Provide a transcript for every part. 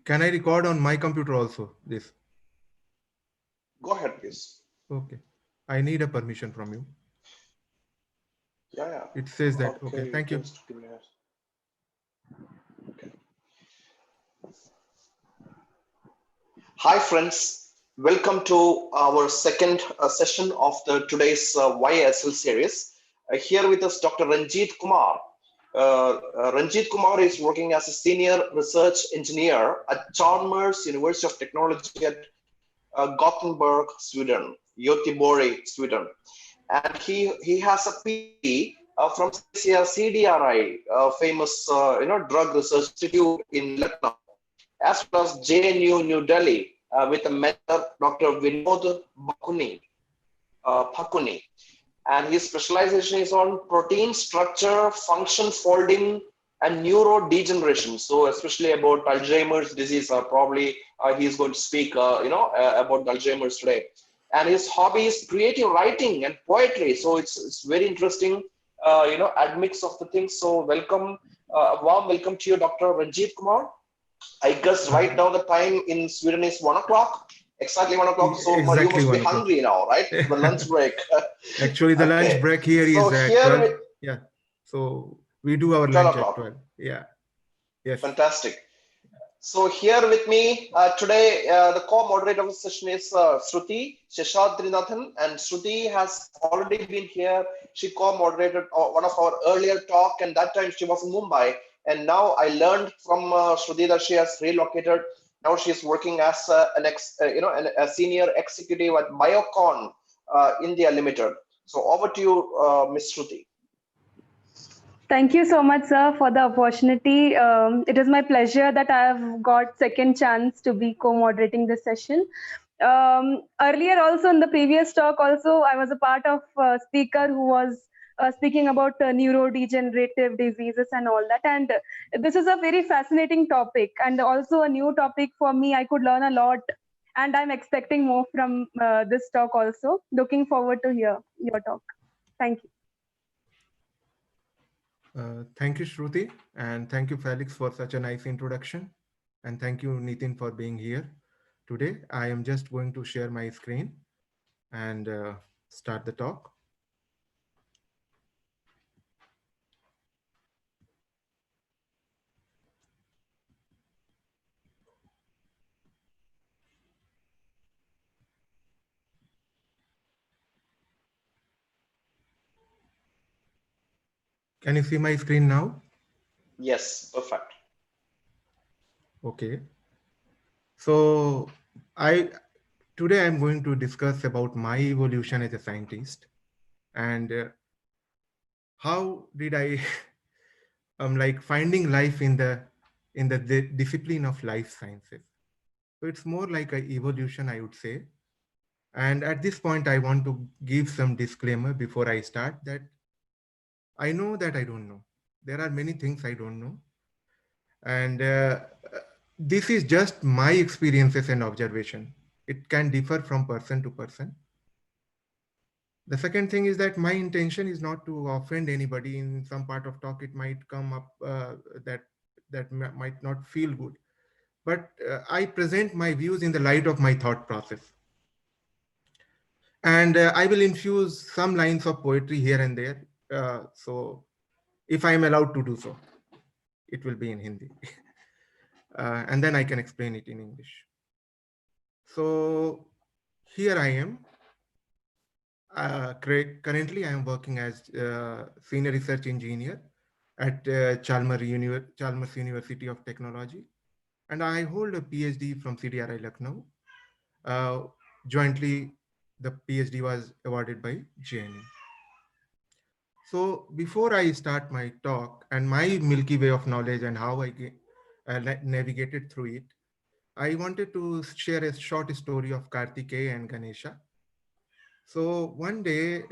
Can I record on my computer also this? Go ahead, please. Okay. I need a permission from you. Yeah. It says that. Okay. Okay, Thank you. just give me a. Okay. Hi, friends. Welcome to our second session of the today's YSL series. Here with us, Dr. Ranjeet Kumar. Ranjeet Kumar is working as a senior research engineer at Chalmers University of Technology at Gothenburg, Sweden, Göteborg, Sweden. And he has a PhD from CDRI, famous drug research institute in Lucknow, as well as JNU New Delhi with a mentor, Dr. Vinod Bhakuni. And his specialization is on protein structure, function folding, and neurodegeneration. So especially about Alzheimer's disease, probably he's going to speak, about Alzheimer's today. And his hobby is creative writing and poetry. So it's very interesting, admix of the things. So welcome, warm welcome to you, Dr. Ranjeet Kumar. I guess right now the time in Sweden is 1 o'clock. Exactly 1 o'clock. So Exactly you must be 1 o'clock. hungry now, right? The lunch break. Actually, the lunch Okay. break here So is at here 12. Yeah. So we do our 12 lunch at o'clock. 12. Yeah. Yes. Fantastic. So here with me today, the co-moderator of the session is Shruti Sheshadrinathan, and Shruti has already been here. She co-moderated one of our earlier talk, and that time she was in Mumbai. And now I learned from Shruti that she has relocated. Now she is working as a senior executive at Biocon India Limited. So over to you, Miss Shruti. Thank you so much, sir, for the opportunity. It is my pleasure that I have got second chance to be co-moderating this session. Earlier also in the previous talk also, I was a part of a speaker who was speaking about neurodegenerative diseases and all that. And this is a very fascinating topic and also a new topic for me. I could learn a lot and I'm expecting more from this talk also. Looking forward to hear your talk. Thank you. Thank you, Shruti, and thank you, Felix, for such a nice introduction. And thank you, Nitin, for being here today. I am just going to share my screen and start the talk. Can you see my screen now? Yes, perfect. Okay. So today I'm going to discuss about my evolution as a scientist and how did I like finding life in the discipline of life sciences. So it's more like an evolution, I would say. And at this point, I want to give some disclaimer before I start that I know that I don't know. There are many things I don't know. And this is just my experiences and observation. It can differ from person to person. The second thing is that my intention is not to offend anybody. In some part of talk, it might come up that might not feel good. But I present my views in the light of my thought process. And I will infuse some lines of poetry here and there. So if I'm allowed to do so, it will be in Hindi. And then I can explain it in English. So here I am. Currently, I am working as senior research engineer at Chalmers University of Technology. And I hold a PhD from CDRI Lucknow. Jointly, the PhD was awarded by JNU. So before I start my talk and my Milky Way of knowledge and how I navigated through it, I wanted to share a short story of Kartikeya and Ganesha. So one day,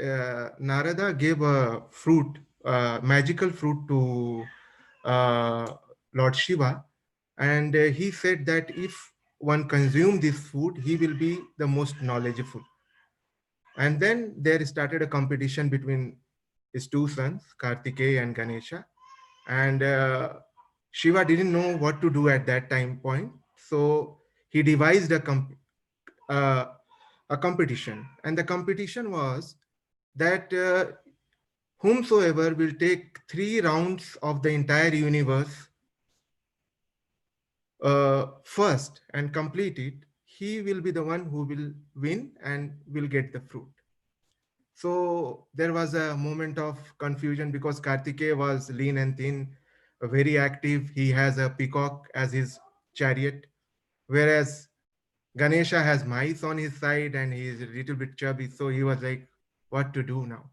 Narada gave a fruit, magical fruit to Lord Shiva. And he said that if one consume this food, he will be the most knowledgeable. And then there started a competition between his two sons, Kartikeya and Ganesha. And Shiva didn't know what to do at that time point. So he devised uh, a competition, and the competition was that whomsoever will take 3 rounds of the entire universe first and complete it, he will be the one who will win and will get the fruit. So there was a moment of confusion because Kartikeya was lean and thin, very active. He has a peacock as his chariot, whereas Ganesha has mice on his side and he is a little bit chubby. So he was like, what to do now?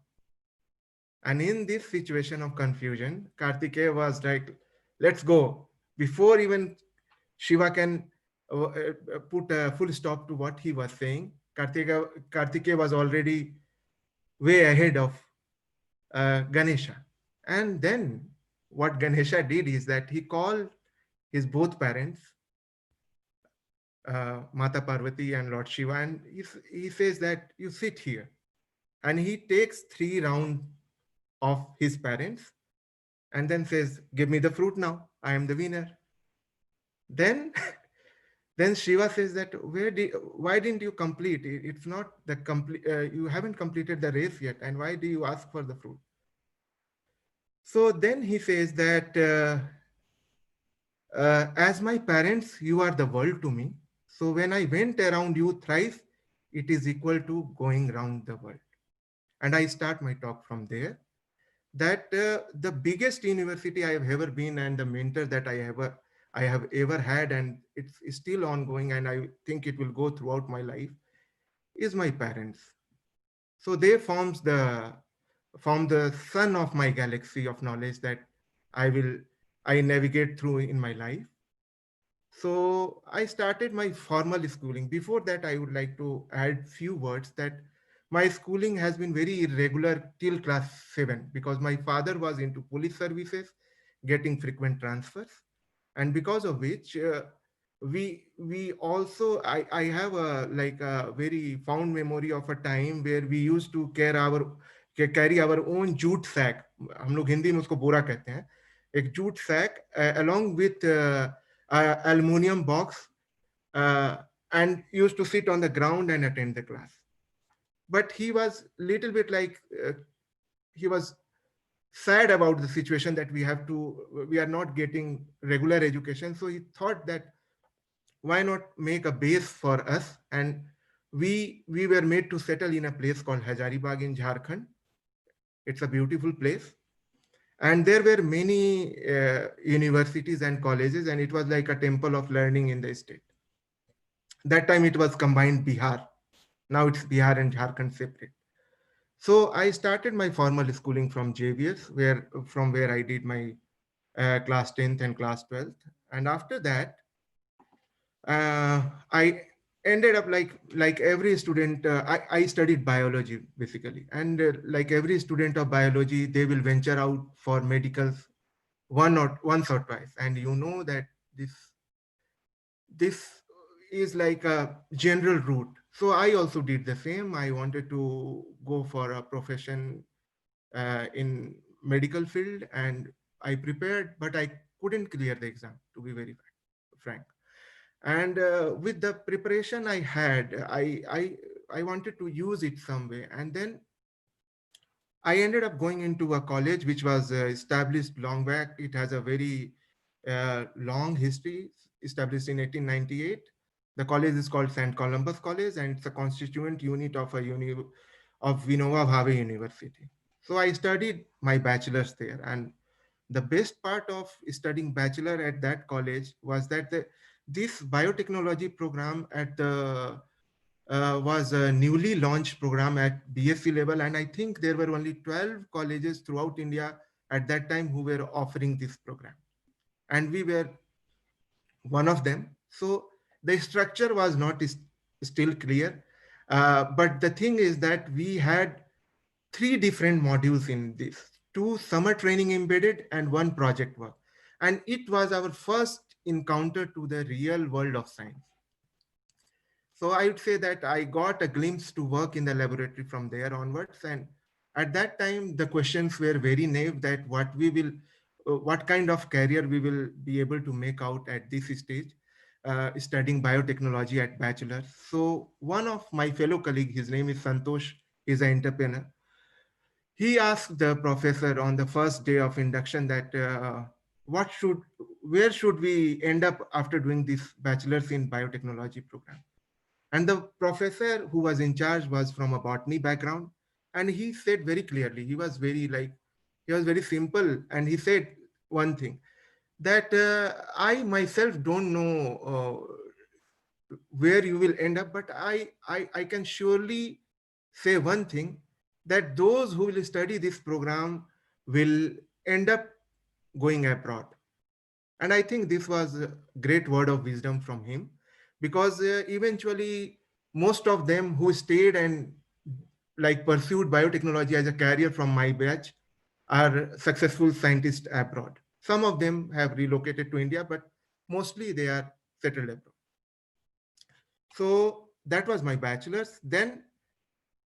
And in this situation of confusion, Kartikeya was like, let's go. Before even Shiva can put a full stop to what he was saying, Kartikeya was already way ahead of Ganesha. And then what Ganesha did is that he called his both parents, Mata Parvati and Lord Shiva, and he says that you sit here. And he takes 3 rounds of his parents and then says, give me the fruit now. I am the winner. Then then Shiva says that why didn't you complete it? It's not the complete, you haven't completed the race yet. And why do you ask for the fruit? So then he says that as my parents, you are the world to me. So when I went around you thrice, it is equal to going round the world. And I start my talk from there. That the biggest university I have ever been and the mentor that I have ever had, and it's still ongoing, and I think it will go throughout my life, is my parents. So they form the sun of my galaxy of knowledge that I will I navigate through in my life. So I started my formal schooling. Before that, I would like to add few words that my schooling has been very irregular till class 7 because my father was into police services, getting frequent transfers, and because of which we also I have a like a very fond memory of a time where we used to carry our own jute sack. हम लोग हिंदी में उसको बोरा कहते हैं, एक jute sack along with aluminum box, uh, and used to sit on the ground and attend the class. But he was little bit like he was sad about the situation that we are not getting regular education. So he thought that why not make a base for us? And we were made to settle in a place called Hazaribagh in Jharkhand. It's a beautiful place. And there were many universities and colleges, and it was like a temple of learning in the state. That time it was combined Bihar. Now it's Bihar and Jharkhand separate. So I started my formal schooling from JVS, from where I did my class 10th and class 12th. And after that, I ended up like every student. I studied biology basically, and like every student of biology, they will venture out for medicals once or twice. And you know that this is like a general route. So I also did the same. I wanted to go for a profession in medical field, and I prepared, but I couldn't clear the exam, to be very frank. And with the preparation I had, I wanted to use it some way. And then I ended up going into a college which was established long back. It has a very long history, established in 1898. The college is called St. Columbus College, and it's a constituent unit of of Vinoba Bhave University. So I studied my bachelor's there, and the best part of studying bachelor at that college was that this biotechnology program at the was a newly launched program at BSc level, and I think there were only 12 colleges throughout India at that time who were offering this program, and we were one of them. So the structure was not still clear, but the thing is that we had 3 different modules in this: 2 summer training embedded and 1 project work, and it was our first encounter to the real world of science. So I would say that I got a glimpse to work in the laboratory from there onwards. And at that time, the questions were very naive that what kind of career we will be able to make out at this stage. studying biotechnology at bachelor's. So one of my fellow colleague, his name is Santosh, is an entrepreneur. He asked the professor on the first day of induction that what should, where should we end up after doing this bachelor's in biotechnology program? And the professor who was in charge was from a botany background, and he said very clearly, he was very simple, and he said one thing that I myself don't know where you will end up, but I can surely say one thing, that those who will study this program will end up going abroad. And I think this was a great word of wisdom from him, because eventually most of them who stayed and like pursued biotechnology as a career from my batch are successful scientists abroad. Some of them have relocated to India, but mostly they are settled abroad. So that was my bachelor's. Then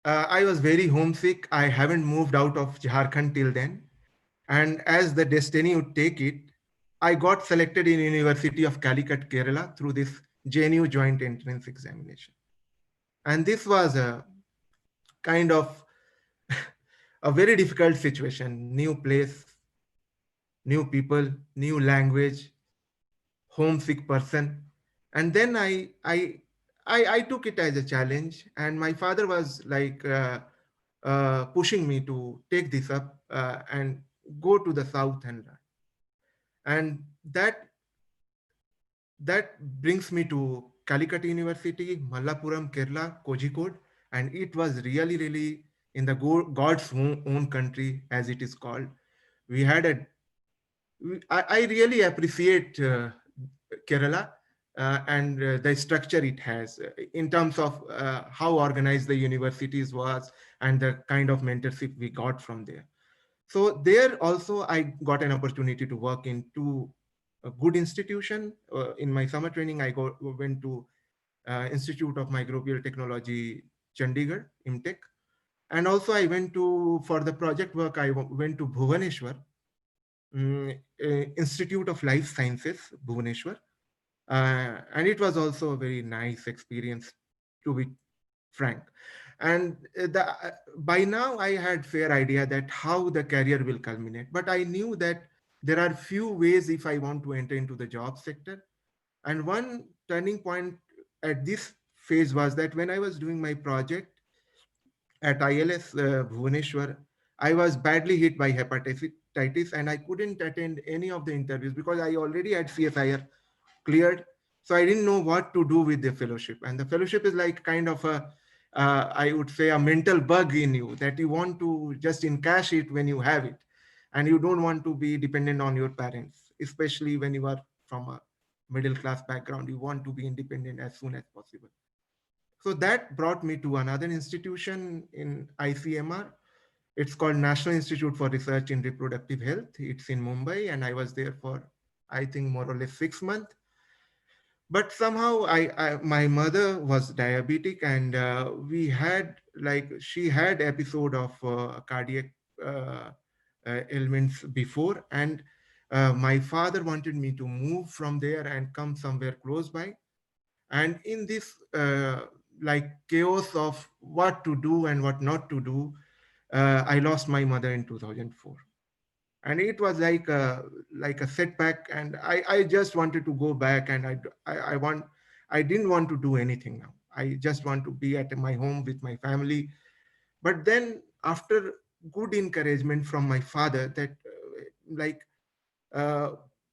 I was very homesick. I haven't moved out of Jharkhand till then. And as the destiny would take it, I got selected in University of Calicut, Kerala through this JNU joint entrance examination. And this was a kind of a very difficult situation, new place, new people, new language, homesick person. And then I took it as a challenge, and my father was like pushing me to take this up and go to the south and learn. And that brings me to Calicut University, Mallapuram, Kerala, Kozhikode, and it was really in the God's own country, as it is called. We had I really appreciate Kerala and the structure it has in terms of how organized the universities was and the kind of mentorship we got from there. So there also I got an opportunity to work in two good institution. In my summer training, went to Institute of Microbial Technology, Chandigarh, IMTech. And also I went to, for the project work, went to Bhubaneswar, Institute of Life Sciences, Bhubaneswar. And it was also a very nice experience, to be frank. And by now I had fair idea that how the career will culminate, but I knew that there are few ways if I want to enter into the job sector. And one turning point at this phase was that when I was doing my project at ILS Bhubaneswar, I was badly hit by hepatitis, and I couldn't attend any of the interviews because I already had CSIR cleared. So I didn't know what to do with the fellowship. And the fellowship is like kind of a, I would say, a mental bug in you that you want to just encash it when you have it. And you don't want to be dependent on your parents, especially when you are from a middle class background. You want to be independent as soon as possible. So that brought me to another institution in ICMR. It's called National Institute for Research in Reproductive Health. It's in Mumbai, and I was there for, I think, more or less 6 months. But somehow my mother was diabetic, and we had like she had episode of cardiac uh, ailments before, and my father wanted me to move from there and come somewhere close by. And in this like chaos of what to do and what not to do, I lost my mother in 2004. And it was like a setback, and I just wanted to go back, and I didn't want to do anything now. I just want to be at my home with my family. But then after good encouragement from my father that like uh,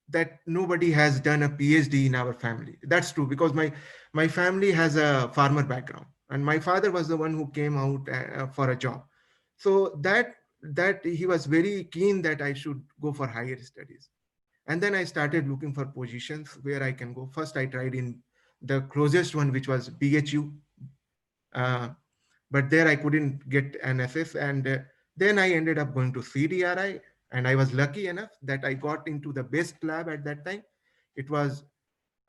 that nobody has done a PhD in our family. That's true, because my family has a farmer background, and my father was the one who came out for a job. So that he was very keen that I should go for higher studies. And then I started looking for positions where I can go. First, I tried in the closest one, which was BHU, uh, but there I couldn't get an SS. And then I ended up going to CDRI, and I was lucky enough that I got into the best lab at that time. It was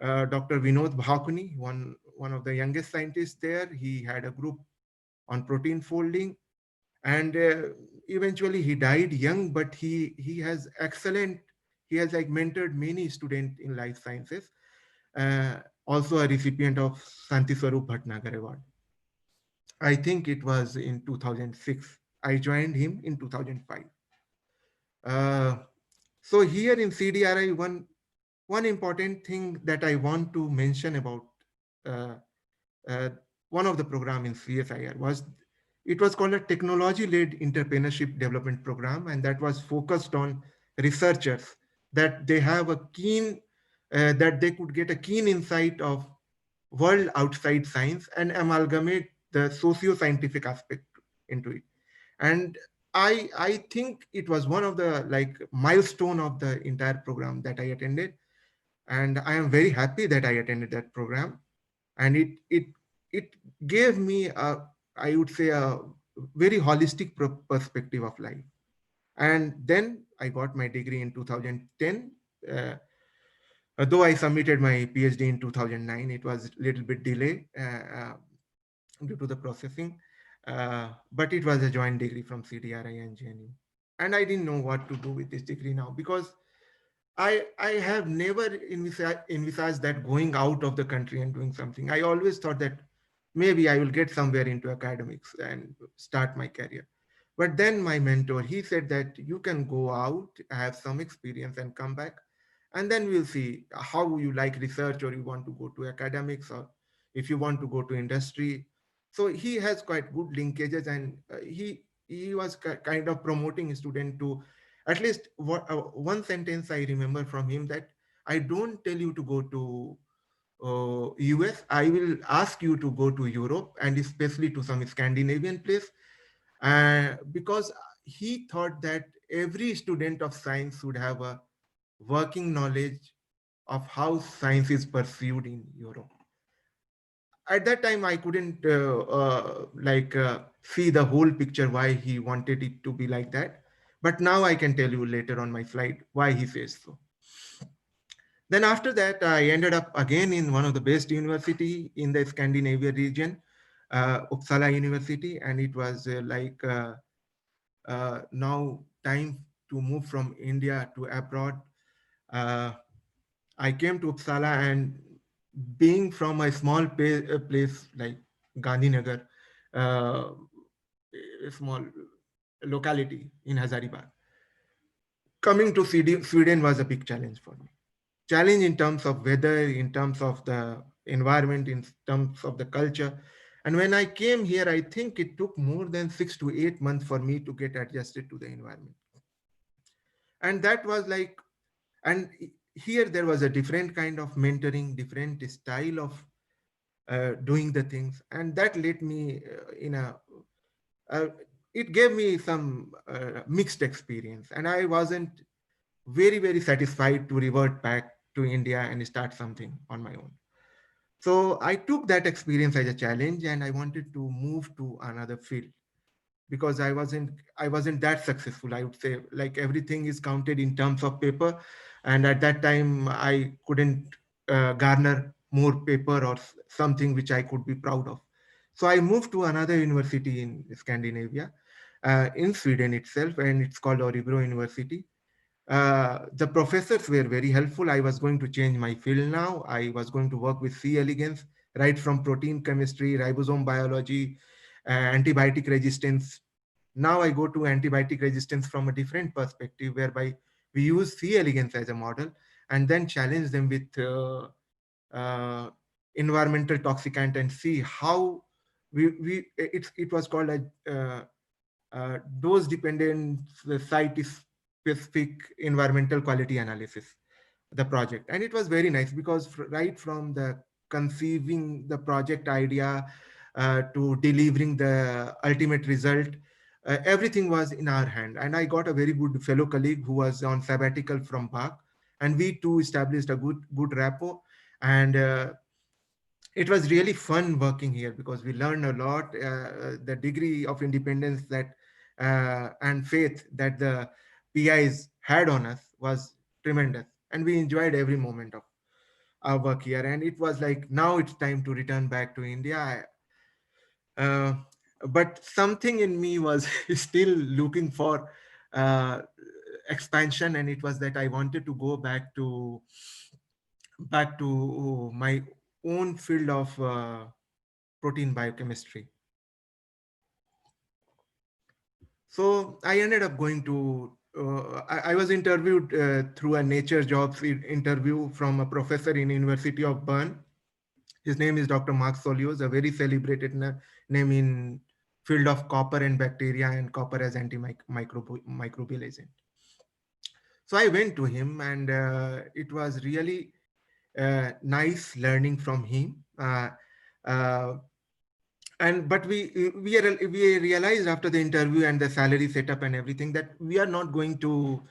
Dr. Vinod Bhakuni, one of the youngest scientists there. He had a group on protein folding, and eventually he died young, but he has excellent, he has like mentored many students in life sciences. also a recipient of Santi Swarup Bhatnagar Award. I think it was in 2006. I joined him in 2005. Uh, so here in CDRI, one important thing that I want to mention about uh, uh, one of the program in CSIR was it was called a technology-led entrepreneurship development program, and that was focused on researchers that they have a keen that they could get a keen insight of world outside science and amalgamate the socio-scientific aspect into it. And I think it was one of the like milestone of the entire program that I attended, and I am very happy that I attended that program. And it gave me a, I would say, a very holistic perspective of life. And then I got my degree in 2010. uh, Though I submitted my PhD in 2009, it was a little bit delay due to the processing, but it was a joint degree from CDRI and JNU. And I didn't know what to do with this degree now, because I have never envisaged that going out of the country and doing something. I always thought that maybe I will get somewhere into academics and start my career. But then my mentor, he said that you can go out, have some experience and come back, and then we'll see how you like research, or you want to go to academics, or if you want to go to industry. So he has quite good linkages, and he was kind of promoting a student to at least what one sentence I remember from him, that I don't tell you to go to US. I will ask you to go to Europe, and especially to some Scandinavian place, because he thought that every student of science should have a working knowledge of how science is pursued in Europe. At that time, I couldn't see the whole picture why he wanted it to be like that. But now I can tell you later on my slide why he says so. Then after that, I ended up again in one of the best university in the Scandinavia region, Uppsala University, and it was now time to move from India to abroad. Uh, I came to Uppsala, and being from a small place like Gandhinagar, uh, a small locality in Hazaribagh, coming to Sweden was a big challenge for me. Challenge in terms of weather, in terms of the environment, in terms of the culture. And when I came here, I think it took more than 6 to 8 months for me to get adjusted to the environment. And that was like, and here there was a different kind of mentoring, different style of doing the things. And that led me in a, uh, it gave me some mixed experience. And I wasn't very satisfied to revert back to India and start something on my own. So I took that experience as a challenge, and I wanted to move to another field, because I wasn't that successful. I would say, like, everything is counted in terms of paper, and at that time I couldn't garner more paper or something which I could be proud of. So I moved to another university in Scandinavia, in Sweden itself, and it's called Örebro University. The professors were very helpful. I was going to change my field now. I was going to work with C. elegans, right from protein chemistry, ribosome biology, antibiotic resistance. Now I go to antibiotic resistance from a different perspective, whereby we use C. elegans as a model and then challenge them with uh, environmental toxicant and see how it was called a dose dependent site specific environmental quality analysis, the project. And it was very nice, because right from the conceiving the project idea to delivering the ultimate result, everything was in our hand. And I got a very good fellow colleague who was on sabbatical from Bach, and we two established a good rapport. And it was really fun working here, because we learned a lot. The degree of independence that and faith that the PIs had on us was tremendous, and we enjoyed every moment of our work here. And it was like, now it's time to return back to India. Uh, but something in me was still looking for uh, expansion, and it was that I wanted to go back to my own field of protein biochemistry. So I ended up going to. I was interviewed through a nature jobs interview from a professor in University of Bern. His name is Dr. Mark Solios, a very celebrated name in field of copper and bacteria and copper as antimicrobial agent. So I went to him, and it was really nice learning from him. Uh, and but we realized after the interview and the salary setup and everything that we are not going to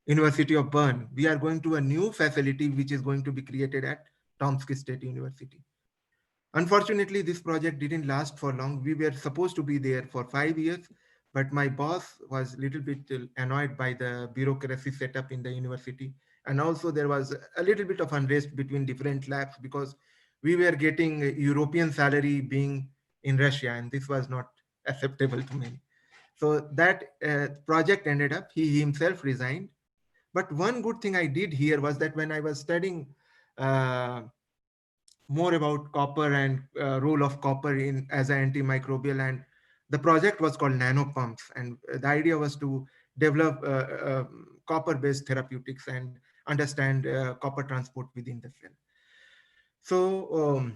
University of Bern. We are going to a new facility which is going to be created at Tomsk State University. Unfortunately, this project didn't last for long. We were supposed to be there for 5 years, but my boss was a little bit annoyed by the bureaucracy setup in the university. And also, there was a little bit of unrest between different labs because we were getting European salary being in Russia, and this was not acceptable to many. So that project ended up, he himself resigned. But one good thing I did here was that when I was studying uh, more about copper and role of copper in as an antimicrobial, and the project was called nano pumps, and the idea was to develop copper based therapeutics and understand copper transport within the cell. So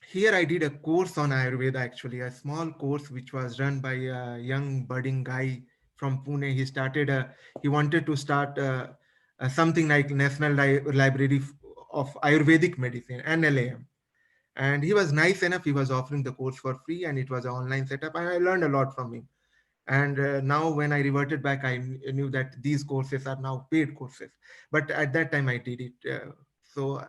here I did a course on Ayurveda, actually a small course which was run by a young budding guy from Pune. He wanted to start something like National Library of Ayurvedic Medicine, NLAM. And he was nice enough, he was offering the course for free, and it was an online setup, and I learned a lot from him. And now when I reverted back, I knew that these courses are now paid courses, but at that time I did it. So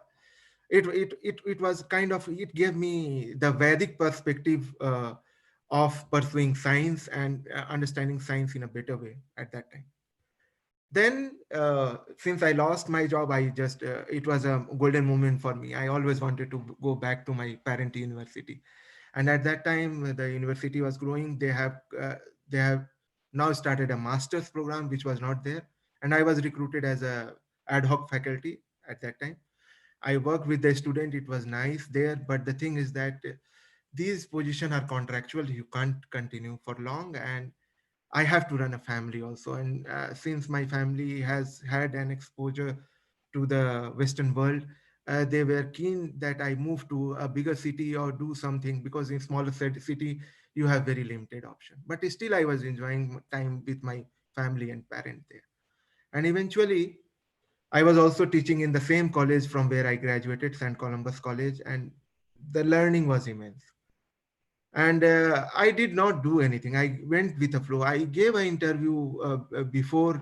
it was kind of, it gave me the Vedic perspective of pursuing science and understanding science in a better way at that time. Then since I lost my job, I just it was a golden moment for me. I always wanted to go back to my parent university, and at that time the university was growing. They have now started a master's program which was not there, and I was recruited as a ad hoc faculty at that time. I worked with the student, it was nice there, but the thing is that these positions are contractual, you can't continue for long, and I have to run a family also. And since my family has had an exposure to the Western world, they were keen that I move to a bigger city or do something, because in smaller city, you have very limited option. But still, I was enjoying time with my family and parent there. And eventually, I was also teaching in the same college from where I graduated, St. Columbus College, and the learning was immense. And I did not do anything. I went with the flow. I gave an interview before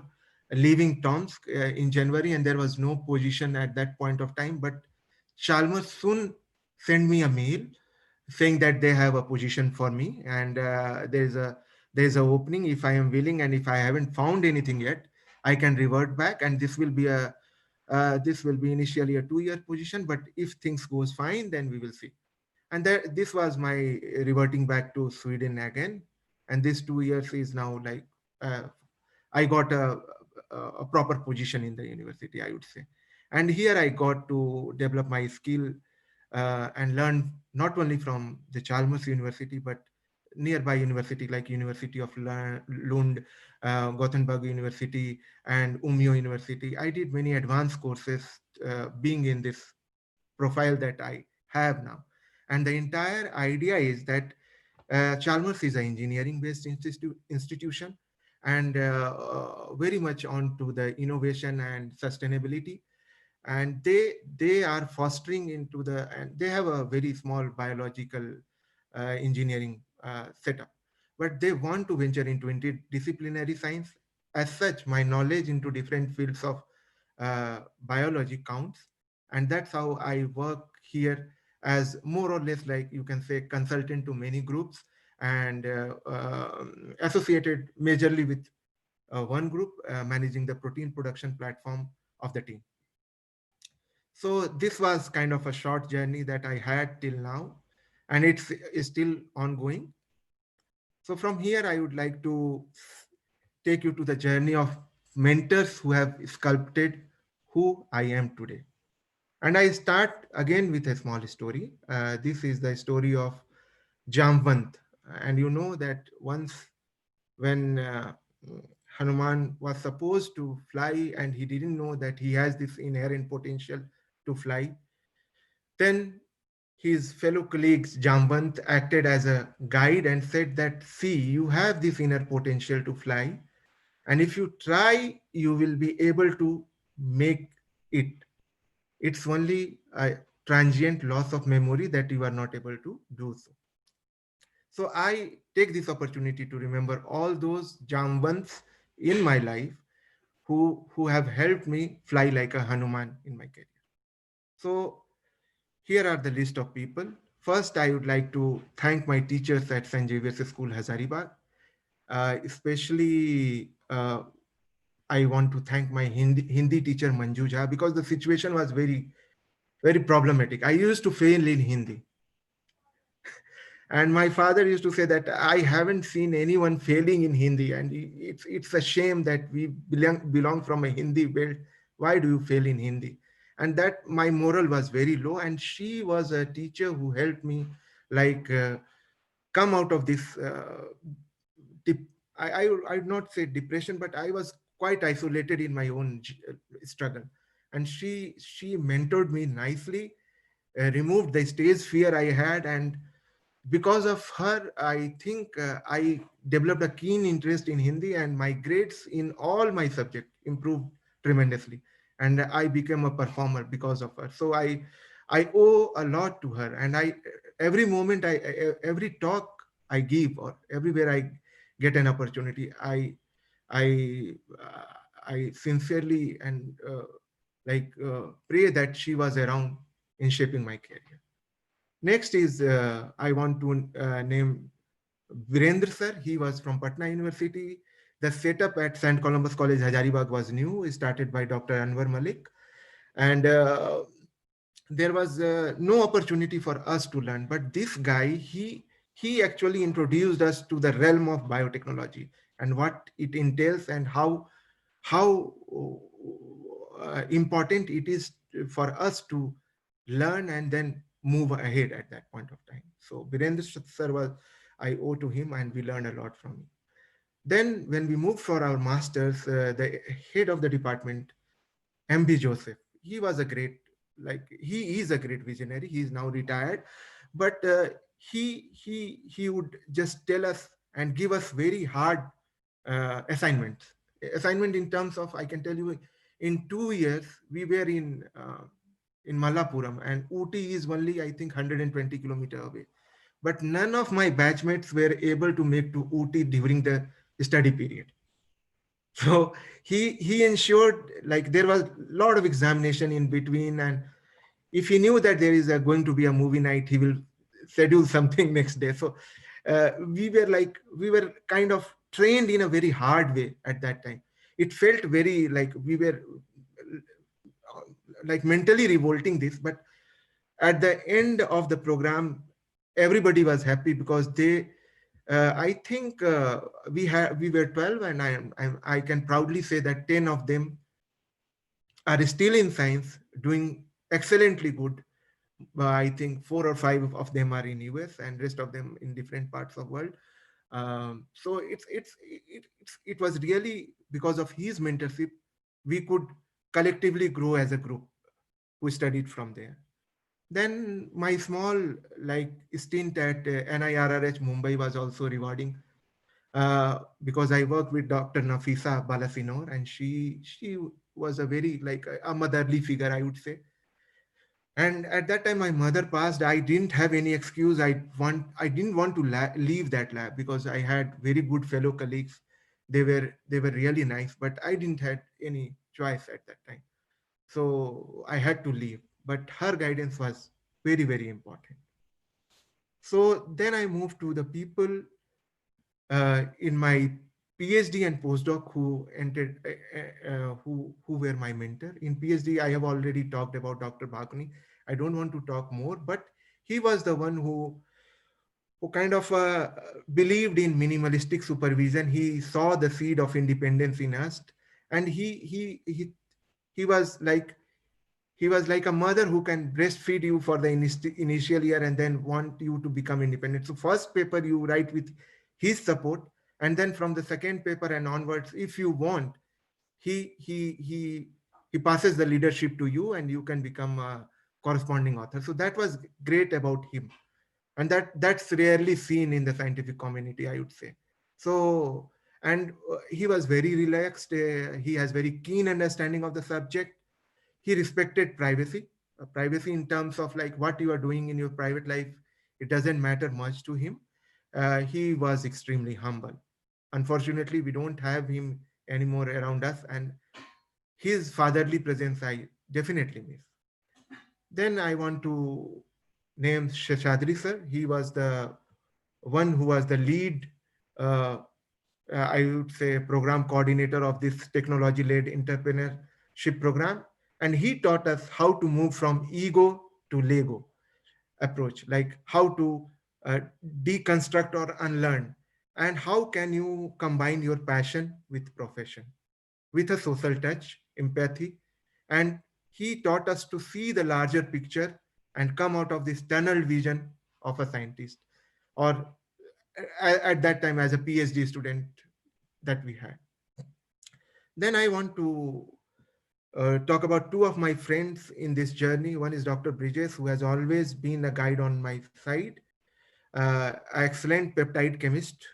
leaving Tomsk in January, and there was no position at that point of time. But Chalmers soon sent me a mail saying that they have a position for me, and there's a opening if I am willing, and if I haven't found anything yet, I can revert back, and this will be initially a 2-year position, but if things goes fine, then we will see. And this was my reverting back to Sweden again. And this 2 years is now like uh, I got a proper position in the university, I would say. And here I got to develop my skill and learn not only from the Chalmers University, but nearby university like University of Lund, Gothenburg University, and Umeå University. I did many advanced courses being in this profile that I have now. And the entire idea is that Chalmers is an engineering-based institution, and very much on to the innovation and sustainability. And they are fostering into and they have a very small biological engineering setup, but they want to venture into interdisciplinary science. As such, my knowledge into different fields of biology counts, and that's how I work here, as more or less like you can say consultant to many groups, and associated majorly with one group managing the protein production platform of the team. So this was kind of a short journey that I had till now, and it's still ongoing. So from here, I would like to take you to the journey of mentors who have sculpted who I am today. And I start again with a small story. This is the story of Jamvant. And you know that once when Hanuman was supposed to fly and he didn't know that he has this inherent potential to fly, then his fellow colleagues Jamvant acted as a guide and said that, see, you have this inner potential to fly, and if you try, you will be able to make it. It's only a transient loss of memory that you are not able to do so. So I take this opportunity to remember all those Jamvants in my life who have helped me fly like a Hanuman in my career. So here are the list of people. First, I would like to thank my teachers at St. Xavier's School, Hazaribagh. Especially, I want to thank my Hindi teacher, Manju Jha, because the situation was very problematic. I used to fail in Hindi. And my father used to say that I haven't seen anyone failing in Hindi, and it's a shame that we belong from a Hindi belt. Why do you fail in Hindi? And that my moral was very low. And she was a teacher who helped me, like come out of this. Dep- I would not say depression, but I was quite isolated in my own struggle. And she mentored me nicely, removed the stage fear I had, and because of her, I think I developed a keen interest in Hindi, and my grades in all my subjects improved tremendously. And I became a performer because of her. So I owe a lot to her. And every moment, every talk I give, or everywhere I get an opportunity, I, uh, I sincerely and pray that she was around in shaping my career. Next is I want to name Virendra sir. He was from Patna University. The setup at St. Columbus College, Hazaribagh was new, started by Dr. Anwar Malik. And there was no opportunity for us to learn. But this guy, he actually introduced us to the realm of biotechnology and what it entails, and how important it is for us to learn and then move ahead at that point of time. So Virendra sir was, I owe to him, and we learned a lot from him. Then when we moved for our masters, the head of the department, MB Joseph, he was a great, like he is a great visionary. He is now retired, but he would just tell us and give us very hard assignments. Assignment in terms of, I can tell you, in 2 years we were in Malapuram, and Ooty is only, I think, 120 kilometer away. But none of my batchmates were able to make to Ooty during the study period. So he ensured, like, there was a lot of examination in between, and if he knew that there is going to be a movie night, he will schedule something next day. So we were kind of trained in a very hard way at that time. It felt very like we were like mentally revolting this, but at the end of the program, everybody was happy because they I think we were 12, and I can proudly say that 10 of them are still in science, doing excellently good. I think 4 or 5 of them are in US, and rest of them in different parts of world. So it was really because of his mentorship we could collectively grow as a group who studied from there. Then my small, like, stint at NIRRH Mumbai was also rewarding, because I worked with Dr. Nafisa Balasinor, and she was a very, like, a motherly figure, I would say. And at that time my mother passed. I didn't have any excuse. I didn't want to leave that lab because I had very good fellow colleagues. They were really nice, but I didn't had any choice at that time. So I had to leave, but her guidance was very important. So then I moved to the people in my PhD and postdoc who entered, who were my mentor. In PhD, I have already talked about Dr. Bhakuni. I don't want to talk more, but he was the one who kind of believed in minimalistic supervision. He saw the seed of independence in us, and he was like, he was like a mother who can breastfeed you for the initial year and then want you to become independent. So first paper you write with his support, and then from the second paper and onwards, if you want, he he he he passes the leadership to you and you can become a corresponding author. So that was great about him, and that's rarely seen in the scientific community, I would say. So, and he was very relaxed. He has very keen understanding of the subject. He respected privacy, privacy in terms of like what you are doing in your private life, it doesn't matter much to him. He was extremely humble. Unfortunately, we don't have him anymore around us, and his fatherly presence I definitely miss. Then I want to name Sheshadri sir. He was the one who was the lead, uh, I would say, program coordinator of this technology-led entrepreneurship program. And he taught us how to move from ego to Lego approach, like how to uh, deconstruct or unlearn, and how can you combine your passion with profession, with a social touch, empathy. And he taught us to see the larger picture and come out of this tunnel vision of a scientist, or at that time as a PhD student that we had. Then I want to talk about two of my friends in this journey. One is Dr. Bridges, who has always been a guide on my side, excellent peptide chemist,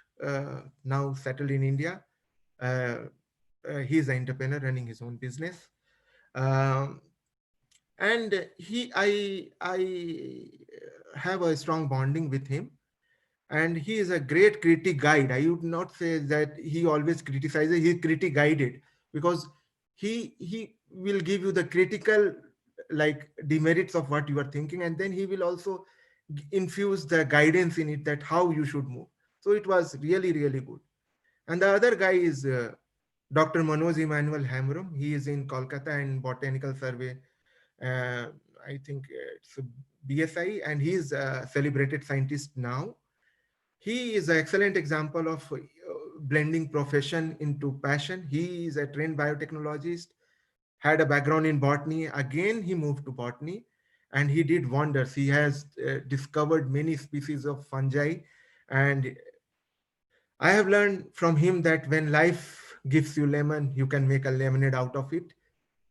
now settled in India. Uh, he's an entrepreneur running his own business. Um, and I have a strong bonding with him, and he is a great critic guide. I would not say that he always criticizes, he critic guided, because he will give you the critical like demerits of what you are thinking, and then he will also infuse the guidance in it that how you should move. So it was really really good. And the other guy is Dr. Manoj Emmanuel Hamrum. He is in Kolkata in botanical survey. uh, I think it's a BSI, and he is a celebrated scientist now. He is an excellent example of blending profession into passion. He is a trained biotechnologist, had a background in botany. Again, he moved to botany and he did wonders. He has discovered many species of fungi. And I have learned from him that when life gives you lemon, you can make a lemonade out of it.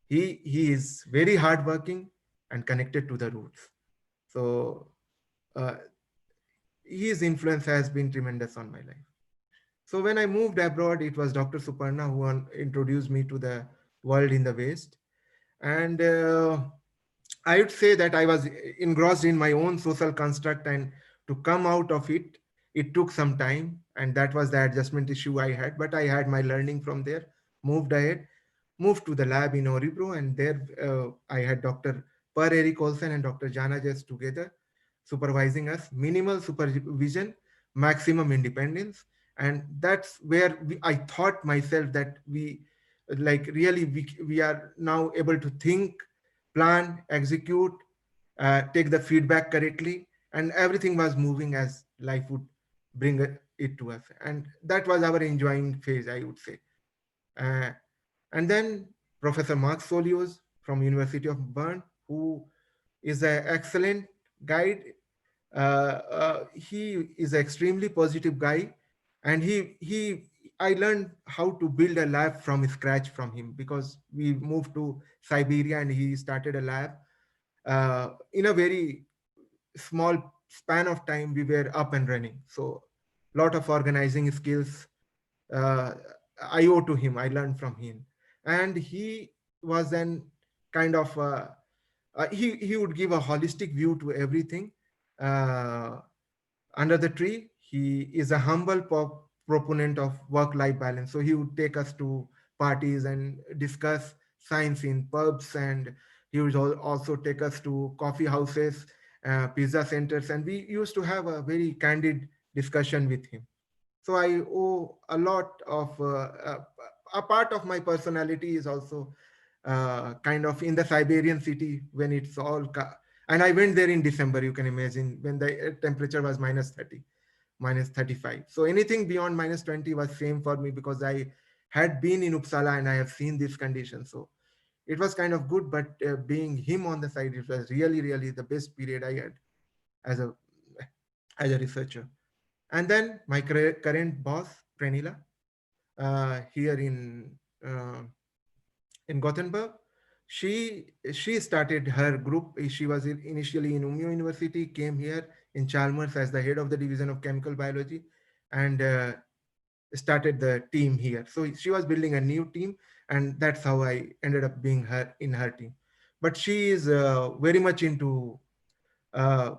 He is very hardworking and connected to the roots. So uh, his influence has been tremendous on my life. So when I moved abroad, it was Dr. Suparna who introduced me to the world in the West. And I would say that I was engrossed in my own social construct, and to come out of it, it took some time. And that was the adjustment issue I had. But I had my learning from there, moved ahead, moved to the lab in Oribro, and there I had Dr. Per Eric Olsen and Dr. Jana Jess together supervising us, minimal supervision, maximum independence. And that's where I thought myself that we like really we are now able to think, plan, execute, take the feedback correctly, and everything was moving as life would bring it to us. And that was our enjoying phase, I would say. Uh, and then Professor Mark Solios from University of Bern, who is an excellent guide. He is an extremely positive guy, and I learned how to build a lab from scratch from him, because we moved to Siberia and he started a lab in a very small span of time. We were up and running. So lot of organizing skills uh, I owe to him. I learned from him, and he was an kind of he would give a holistic view to everything uh, under the tree. He is a humble proponent of work-life balance. So he would take us to parties and discuss science in pubs, and he would also take us to coffee houses, pizza centers, and we used to have a very candid discussion with him. So I owe a lot of a part of my personality is also kind of in the Siberian city when it's all and I went there in December. You can imagine when the temperature was minus 30, minus 35. So anything beyond minus 20 was same for me, because I had been in Uppsala and I have seen these conditions. So it was kind of good, but being him on the side, it was really, really the best period I had as a researcher. And then my current boss, Pranila, here uh, in Gothenburg, she started her group. She was initially in Umeå University, came here in Chalmers as the head of the division of chemical biology, and started the team here. So she was building a new team, and that's how I ended up being her in her team. But she is very much into uh,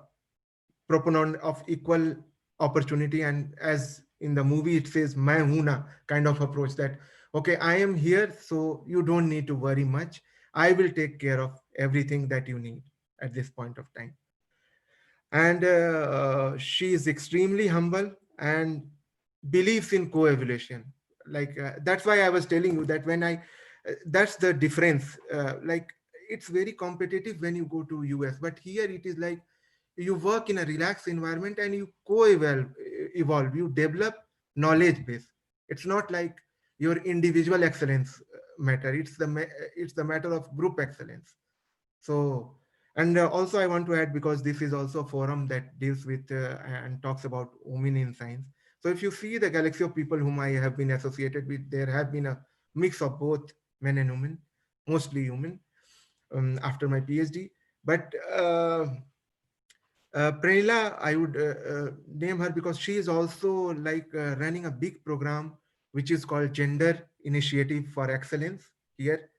proponent of equal opportunity, and as in the movie it says main hoon na kind of approach, that okay, I am here, so you don't need to worry much. I will take care of everything that you need at this point of time. And she is extremely humble and believes in co-evolution. Like that's why I was telling you that when I that's the difference. Like it's very competitive when you go to US, but here it is like you work in a relaxed environment and you evolve, you develop knowledge base. It's not like your individual excellence matter, it's the matter of group excellence. So, and also I want to add, because this is also a forum that deals with and talks about women in science. So if you see the galaxy of people whom I have been associated with, there have been a mix of both men and women, mostly women, after my PhD. But Pranila, I would name her because she is also like running a big program which is called Gender Initiative for Excellence here,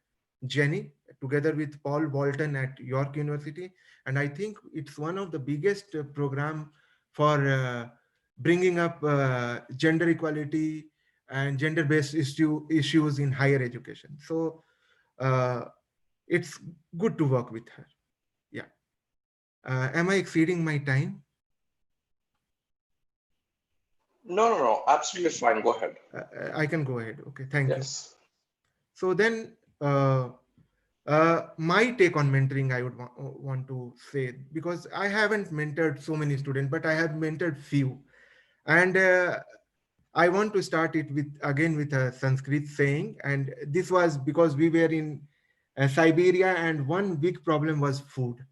Jenny, together with Paul Walton at York University. And I think it's one of the biggest program for bringing up gender equality and gender-based issues in higher education. So uh, it's good to work with her. Yeah. Am I exceeding my time? No. Absolutely fine. Go ahead. I can go ahead. Okay, thank you. Yes. So then, my take on mentoring, I would want to say, because I haven't mentored so many students, but I have mentored few, and I want to start it with again with a Sanskrit saying, and this was because we were in Siberia, and one big problem was food,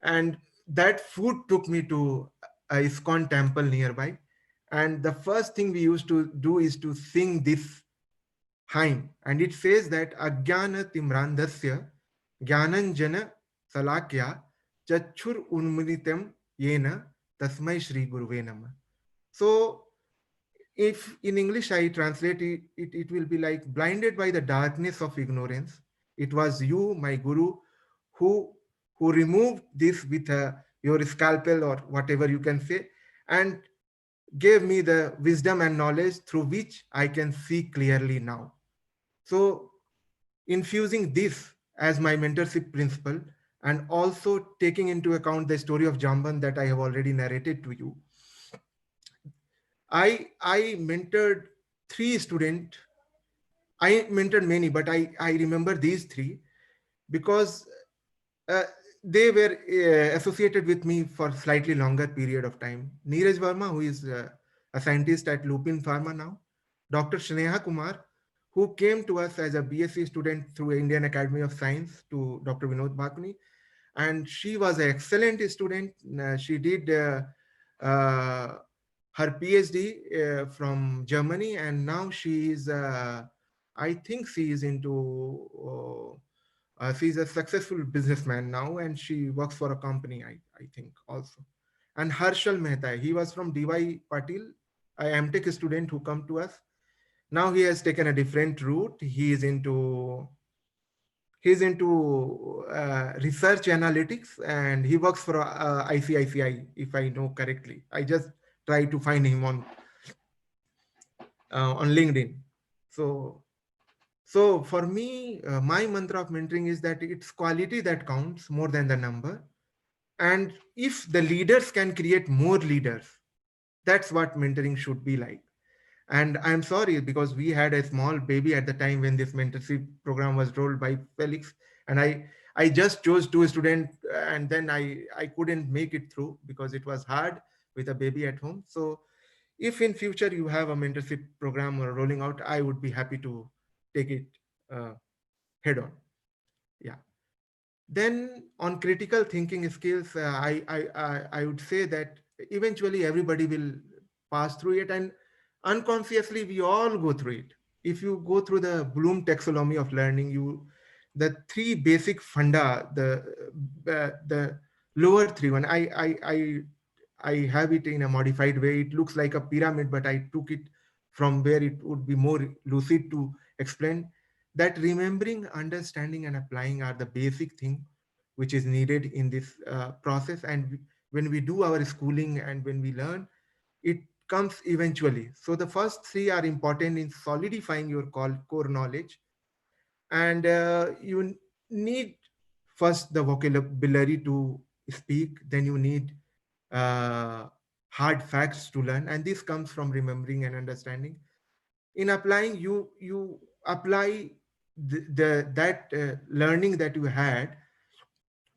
and that food took me to a ISKCON temple nearby, and the first thing we used to do is to sing this hymn, and it says that Agyana Timrandhasya Gyananjana Salakya Chachur Unmilitam Yena Tasmai Shri Guruve Nama. So if in English I translate it, it will be like blinded by the darkness of ignorance. It was you, my Guru, who who removed this with your scalpel or whatever you can say, and gave me the wisdom and knowledge through which I can see clearly now. So infusing this as my mentorship principle, and also taking into account the story of Jamban that I have already narrated to you, I mentored three students. I mentored many, but I remember these three because uh, they were associated with me for slightly longer period of time. Neeraj Verma, who is a scientist at Lupin Pharma now, Dr. Sneha Kumar, who came to us as a BSc student through Indian Academy of Science to Dr. Vinod Bhakuni, and she was an excellent student. She did uh, her PhD from Germany, and now she is, I think she is into, she's a successful businessman now, and she works for a company, I think also. And Harshal Mehta, he was from DY Patil, a MTech student who come to us. Now he has taken a different route. He's into research analytics, and he works for ICICI, if I know correctly. I just try to find him on LinkedIn. So, so for me, my mantra of mentoring is that it's quality that counts more than the number. And if the leaders can create more leaders, that's what mentoring should be like. And I'm sorry because we had a small baby at the time when this mentorship program was rolled by Felix, and I just chose two students, and then I couldn't make it through because it was hard with a baby at home. So if in future you have a mentorship program or rolling out, I would be happy to take it uh, head on. Yeah. Then on critical thinking skills, I would say that eventually everybody will pass through it, and unconsciously we all go through it. If you go through the Bloom taxonomy of learning, the three basic funda, the lower three one, I have it in a modified way. It looks like a pyramid, but I took it from where it would be more lucid to explain that remembering, understanding, and applying are the basic thing which is needed in this process. And when we do our schooling and when we learn, it comes eventually. So the first three are important in solidifying your core knowledge, and you need first the vocabulary to speak, then you need uh, hard facts to learn, and this comes from remembering and understanding. In applying, you apply that learning that you had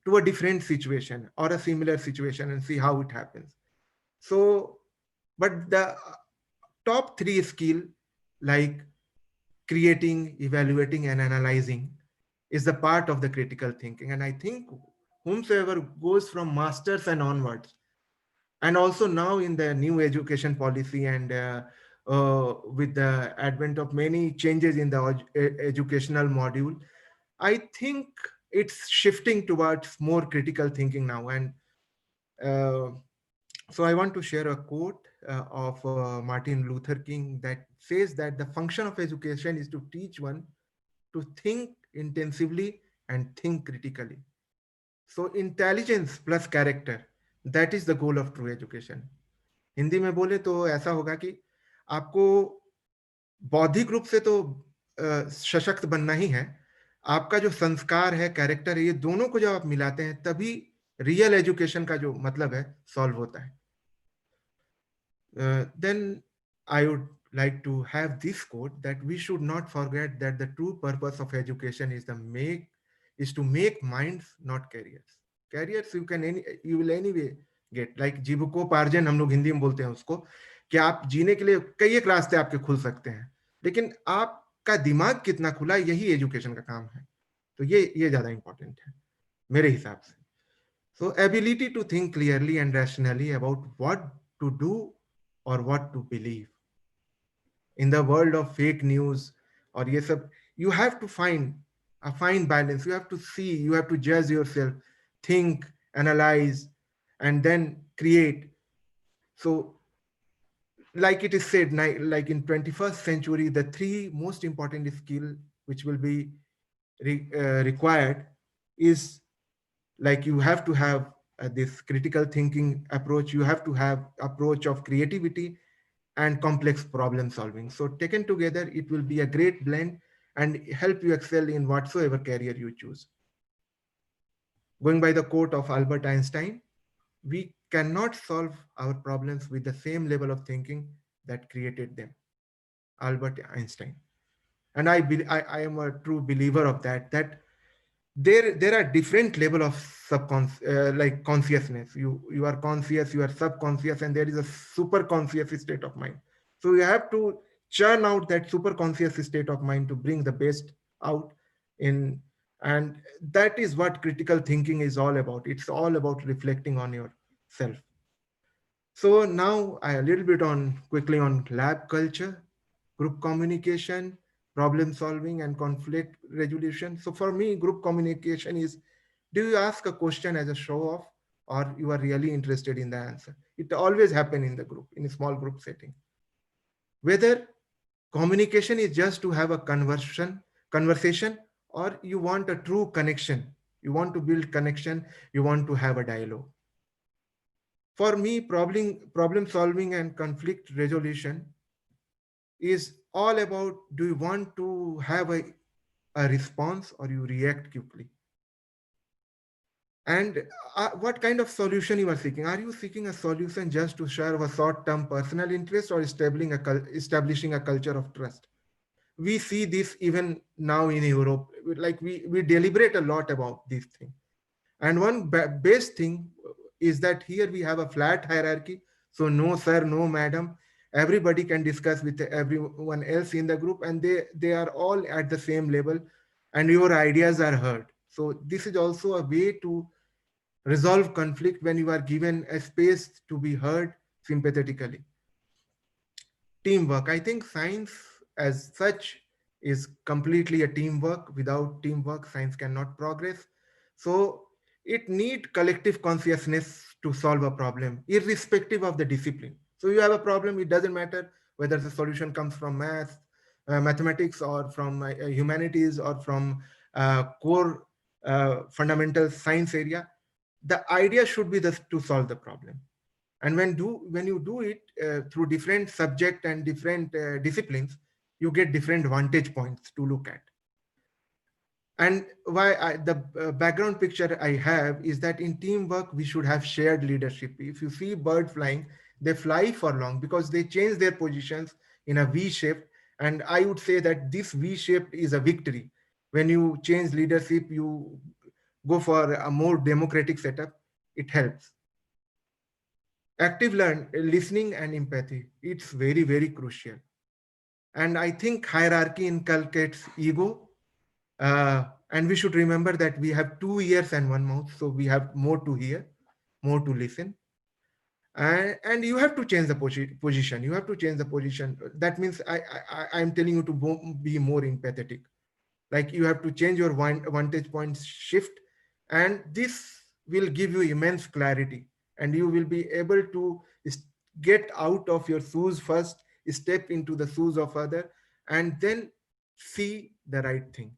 to a different situation or a similar situation and see how it happens. So but the top three skill, like creating, evaluating, and analyzing, is the part of the critical thinking. And I think whomsoever goes from masters and onwards, and also now in the new education policy, and with the advent of many changes in the educational module, I think it's shifting towards more critical thinking now. And uh, so I want to share a quote of Martin Luther King that says that the function of education is to teach one to think intensively and think critically. So intelligence plus character, that is the goal of true education. Hindi में बोले तो ऐसा होगा कि आपको बौद्धिक रूप से तो सशक्त बनना ही है, आपका जो संस्कार है, कैरेक्टर है, ये दोनों को जब आप मिलाते हैं तभी रियल एजुकेशन का जो मतलब है सॉल्व होता है. Then I would like to have this quote that we should not forget that the true purpose of education is to make minds, not careers. Careers you will anyway get, like जीविकोपार्जन हम लोग हिंदी में बोलते हैं उसको, कि आप जीने के लिए कई एक रास्ते आपके खुल सकते हैं, लेकिन आपका दिमाग कितना खुला, यही एजुकेशन का काम है. तो ये ज्यादा इंपॉर्टेंट है मेरे हिसाब से. So ability to think clearly and rationally about what to do or what to believe. In the world of fake news or yes, you have to find a fine balance. You have to see, you have to judge yourself, think, analyze, and then create. So like it is said, like in 21st century, the three most important skill which will be required is, like, you have to have this critical thinking approach, you have to have approach of creativity and complex problem solving. So taken together, it will be a great blend and help you excel in whatsoever career you choose. Going by the quote of Albert Einstein, we cannot solve our problems with the same level of thinking that created them. Albert Einstein. And I am a true believer of that there are different level of like consciousness. You are conscious, you are subconscious, and there is a super conscious state of mind. So you have to churn out that super conscious state of mind to bring the best out in. And that is what critical thinking is all about. It's all about reflecting on yourself. So now a little bit on quickly on lab culture, group communication, problem solving, and conflict resolution. So for me, group communication is, do you ask a question as a show off, or you are really interested in the answer? It always happen in the group, in a small group setting. Whether communication is just to have a conversation, or you want a true connection, you want to build connection, you want to have a dialogue. For me, problem solving and conflict resolution is all about, do you want to have a response or you react quickly? And what kind of solution you are seeking? Are you seeking a solution just to serve a short-term personal interest, or establishing a culture of trust? We see this even now in Europe. Like we deliberate a lot about this thing. And one best thing is that here we have a flat hierarchy. So no sir, no madam. Everybody can discuss with everyone else in the group, and they are all at the same level, and your ideas are heard. So this is also a way to resolve conflict when you are given a space to be heard sympathetically. Teamwork. I think science as such is completely a teamwork. Without teamwork, science cannot progress. So it need collective consciousness to solve a problem, irrespective of the discipline. So you have a problem, it doesn't matter whether the solution comes from mathematics, or from humanities, or from core fundamental science area. The idea should be to solve the problem. And when you do it through different subject and different disciplines, you get different vantage points to look at. And the background picture I have is that in teamwork we should have shared leadership. If you see bird flying, they fly for long because they change their positions in a v shape. And I would say that this v shape is a victory. When you change leadership, you go for a more democratic setup, it helps. Active listening and empathy, it's very, very crucial. And I think hierarchy inculcates ego. And we should remember that we have 2 ears and one mouth, so we have more to hear, more to listen. And you have to change the position. You have to change the position. That means I'm telling you to be more empathetic. Like you have to change your vantage point shift, and this will give you immense clarity, and you will be able to get out of your shoes first, step into the shoes of other, and then see the right thing.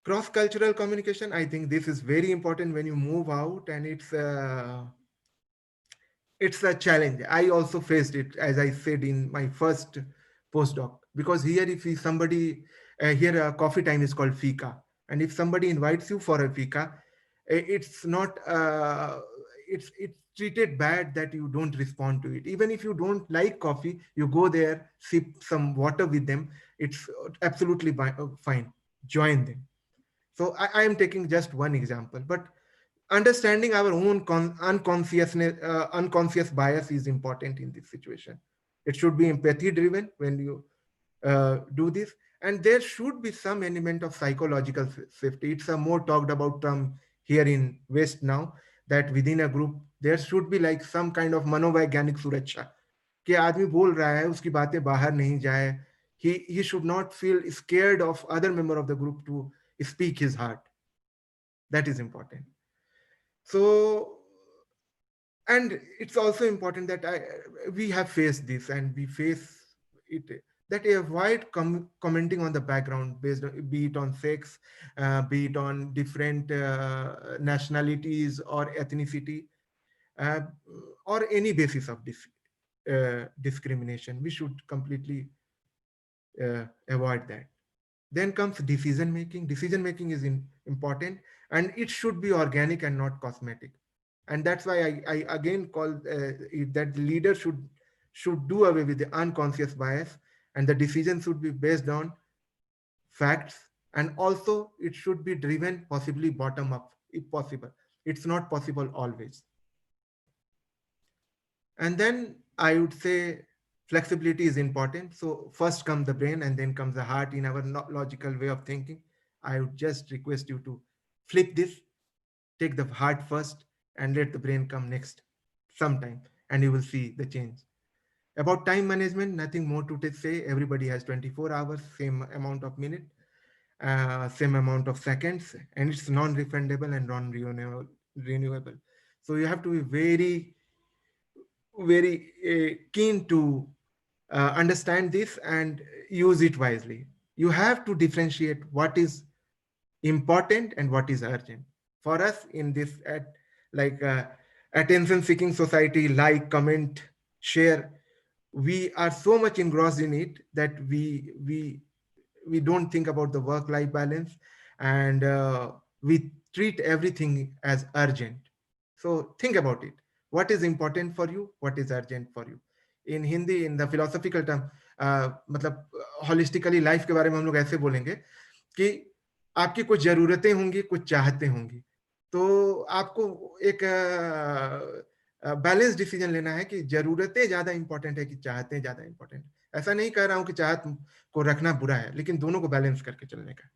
Cross cultural communication, I think this is very important when you move out, and it's a challenge. I also faced it, as I said, in my first postdoc, because here if we, somebody here coffee time is called fika, and if somebody invites you for a fika, it's not it's treated bad that you don't respond to it. Even if you don't like coffee, you go there, sip some water with them, it's absolutely fine, join them. So I am taking just one example, but understanding our own unconscious bias is important in this situation. It should be empathy driven when you do this, and there should be some element of psychological safety. It's a more talked about term here in West now, that within a group there should be like some kind of मनोवैज्ञानिक सुरक्षा, कि आदमी बोल रहा है उसकी बातें बाहर नहीं जाए. He should not feel scared of other member of the group to speak his heart. That is important. So, and it's also important that we have faced this, and we face it, that avoid commenting on the background based on, be it on sex, be it on different nationalities or ethnicity, uh, or any basis of discrimination. We should completely avoid that. Then comes decision making. Decision making is important, and it should be organic and not cosmetic. And that's why I again call it that the leader should do away with the unconscious bias, and the decision should be based on facts, and also it should be driven possibly bottom up if possible. It's not possible always. And then I would say flexibility is important. So first comes the brain and then comes the heart in our logical way of thinking. I would just request you to flip this, take the heart first, and let the brain come next sometime, and you will see the change. About time management, nothing more to say. Everybody has 24 hours, same amount of minute, same amount of seconds, and it's non-refundable and non-renewable. So you have to be very, very keen to understand this and use it wisely. You have to differentiate what is important and what is urgent. For us in this like attention seeking society, like, comment, share, we are so much engrossed in it that we don't think about the work life balance, and we treat everything as urgent. So think about it. What is important for you? What is urgent for you? In Hindi, in the philosophical term, मतलब holistically life के बारे में हम लोग ऐसे बोलेंगे कि आपकी कुछ जरूरतें होंगी, कुछ चाहते होंगी. तो आपको एक बैलेंस डिसीजन लेना है कि जरूरतें ज्यादा इंपॉर्टेंट है कि चाहते ज्यादा इंपॉर्टेंट. ऐसा नहीं कह रहा हूं कि चाहत को रखना बुरा है, लेकिन दोनों को बैलेंस करके चलने का.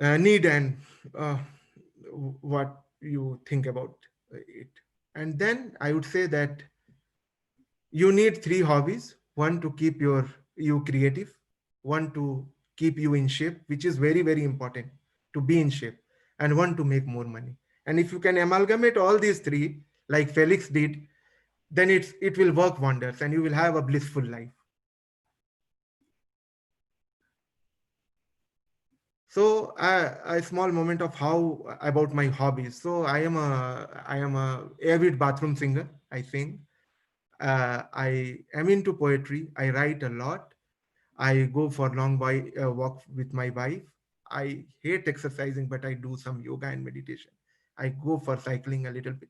need and uh, what you think about it. And then I would say that you need three hobbies: one to keep you creative, one to keep you in shape, which is very very important to be in shape, and one to make more money. And if you can amalgamate all these three like Felix did, then it will work wonders and you will have a blissful life. So a small moment of how about my hobbies. So I am a avid bathroom singer. I sing. I am into poetry. I write a lot. I go for long walk with my wife. I hate exercising, but I do some yoga and meditation. I go for cycling a little bit.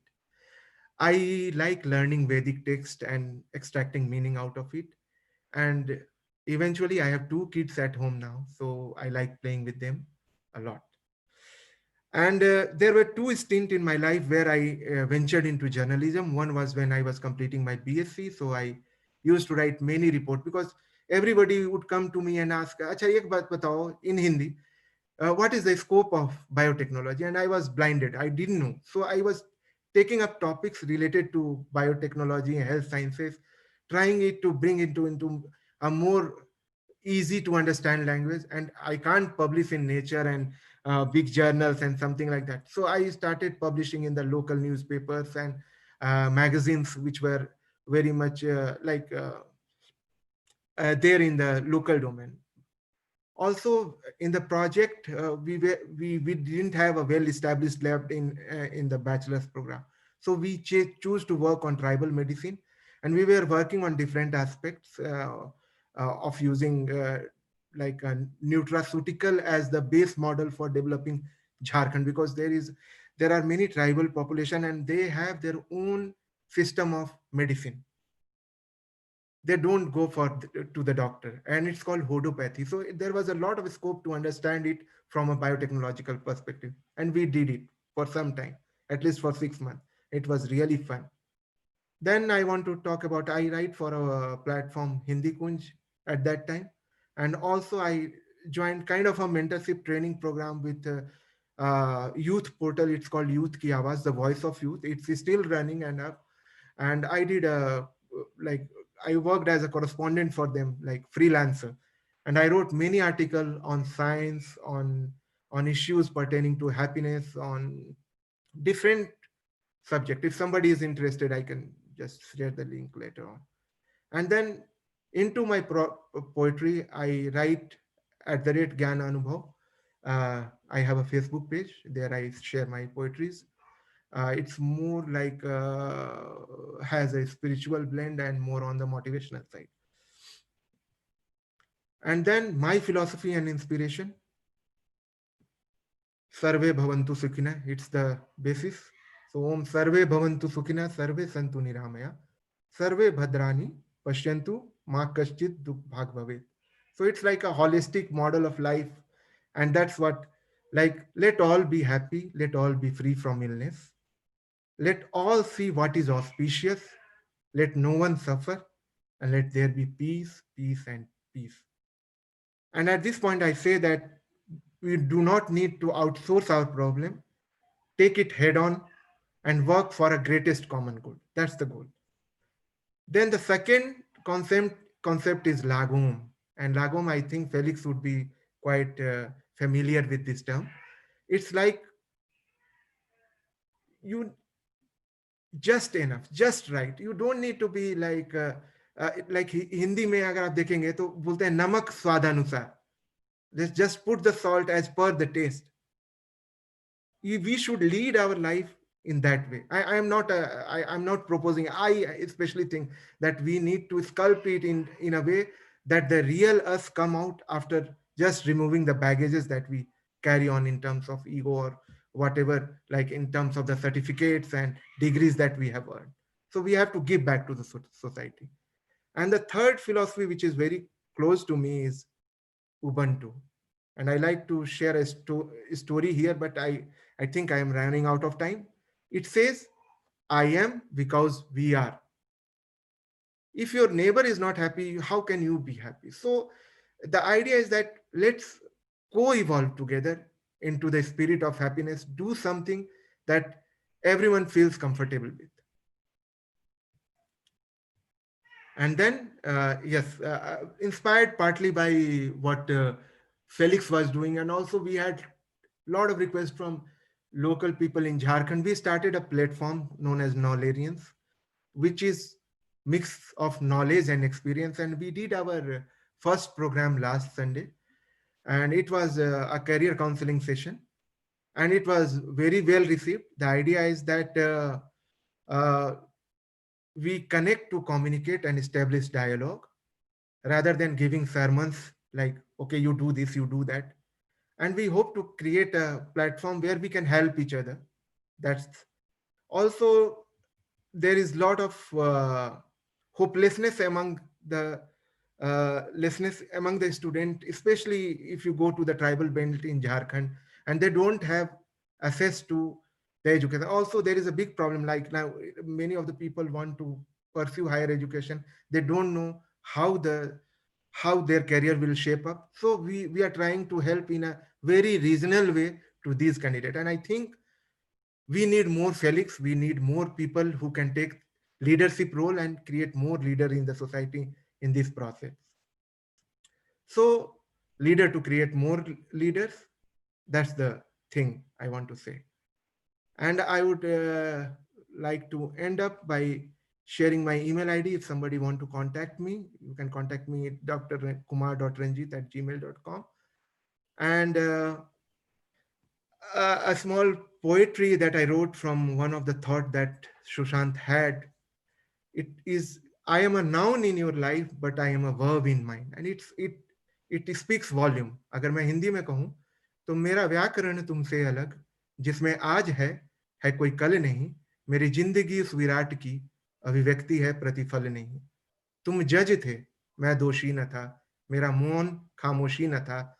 I like learning Vedic text and extracting meaning out of it. And eventually, I have two kids at home now, so I like playing with them a lot. And there were two stints in my life where I ventured into journalism. One was when I was completing my BSc. So I used to write many reports because everybody would come to me and ask, "Acha, ek baat batao," in Hindi, what is the scope of biotechnology? And I was blinded. I didn't know. So I was taking up topics related to biotechnology and health sciences, trying it to bring into a more easy to understand language. And I can't publish in Nature and big journals and something like that. So I started publishing in the local newspapers and magazines, which were very much there in the local domain. Also in the project, we didn't have a well established lab in the bachelor's program, so we choose to work on tribal medicine, and we were working on different aspects of using like a nutraceutical as the base model for developing Jharkhand, because there are many tribal population and they have their own system of medicine. They don't go to the doctor, and it's called hodopathy. So there was a lot of scope to understand it from a biotechnological perspective, and we did it for some time, at least for 6 months. It was really fun. Then I want to talk about, I write for a platform Hindi Kunj at that time, and also I joined kind of a mentorship training program with youth portal. It's called Youth Ki Awaaz, the voice of youth. It's still running and up. And I did a like I worked as a correspondent for them, like freelancer, and I wrote many articles on science, on issues pertaining to happiness, on different subject. If somebody is interested, I can just share the link later on. And then into my poetry, I write at the rate Gyan Anubhav. I have a Facebook page. There I share my poetries. It's more like has a spiritual blend and more on the motivational side. And then my philosophy and inspiration, Sarve Bhavantu Sukhina, it's the basis. So Om Sarve Bhavantu Sukhina, Sarve Santu Niramaya, Sarve Bhadrani, Pashyantu, Ma Kaschit Dukh Bhag Bhavet. So it's like a holistic model of life. And that's what, like, let all be happy, let all be free from illness, let all see what is auspicious, let no one suffer, and let there be peace, peace, and peace. And at this point, I say that we do not need to outsource our problem, take it head on, and work for a greatest common good. That's the goal. Then the second concept is lagom. And lagom, I think Felix would be quite familiar with this term. It's like you just enough, just right. You don't need to be like Hindi में अगर आप देखेंगे तो बोलते हैं नमक स्वादानुसार. Let's just put the salt as per the taste. We should lead our life in that way. I'm not proposing. I especially think that we need to sculpt it in a way that the real us come out after just removing the baggages that we carry on in terms of ego or whatever, like in terms of the certificates and degrees that we have earned. So we have to give back to the society. And the third philosophy, which is very close to me, is Ubuntu. And I like to share a story here, but I think I am running out of time. It says, I am because we are. If your neighbor is not happy, how can you be happy? So the idea is that let's co-evolve together. into the spirit of happiness, do something that everyone feels comfortable with. And then, yes, inspired partly by what Felix was doing, and also we had a lot of requests from local people in Jharkhand. We started a platform known as Knowledgians, which is mix of knowledge and experience. And we did our first program last Sunday, and it was a career counseling session, and it was very well received. The idea is that uh, we connect to communicate and establish dialogue rather than giving sermons like, okay, you do this, you do that. And we hope to create a platform where we can help each other. That's also, there is a lot of hopelessness among the lessness among the student, especially if you go to the tribal belt in Jharkhand and they don't have access to the education. Also, there is a big problem. Like now, many of the people want to pursue higher education. They don't know how their career will shape up. So we are trying to help in a very regional way to these candidates. And I think we need more Felix. We need more people who can take leadership role and create more leader in the society in this process. So leader to create more leaders. That's the thing I want to say. And I would like to end up by sharing my email ID. If somebody want to contact me, you can contact me at drkumar.ranjit@gmail.com. And a small poetry that I wrote from one of the thought that Sushant had. It is, I am a noun in your life, but I am a verb in mine. And it speaks volume. अगर मैं हिंदी में कहूँ तो मेरा व्याकरण तुमसे अलग, जिसमें आज है कोई कल नहीं, मेरी जिंदगी उस विराट की अभिव्यक्ति है प्रतिफल नहीं. तुम जज थे, मैं दोषी न था, मेरा मौन खामोशी न था,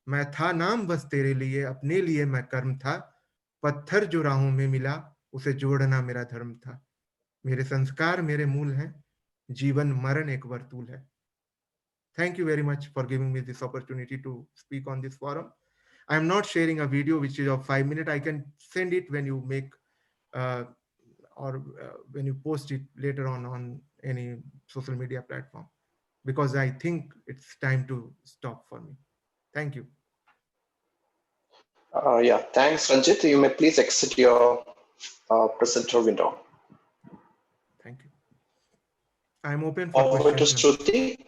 मैं था नाम बस तेरे लिए, अपने लिए मैं कर्म था, पत्थर जो राहों में मिला उसे जोड़ना मेरा धर्म था, मेरे संस्कार मेरे मूल हैं, जीवन मरण एक वर्तूल है. Thank you very much for giving me this opportunity to speak on this forum. I am not sharing a video which is of 5 minutes. I can send it when you make uh, or when you post it later on any social media platform, because I think it's time to stop for me. Thank you. Yeah, thanks, Ranjit. You may please exit your presenter window. Thank you. I'm open for Over to questions now. Shruti.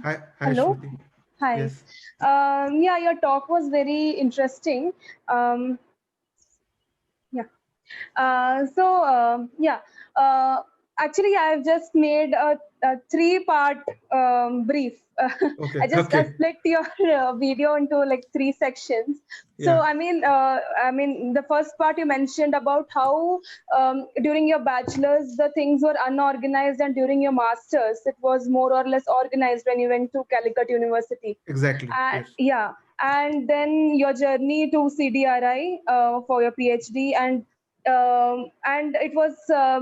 Hi, Hello. Shruti. Hi. Yes. Yeah, your talk was very interesting. Yeah. Yeah. Actually, I've just made a three-part brief. Okay. I just Okay. split your video into like 3 sections. So Yeah. I mean, the first part you mentioned about how during your bachelor's the things were unorganized, and during your master's it was more or less organized when you went to Calicut University. Exactly. Yes. Yeah, and then your journey to CDRI for your PhD, and it was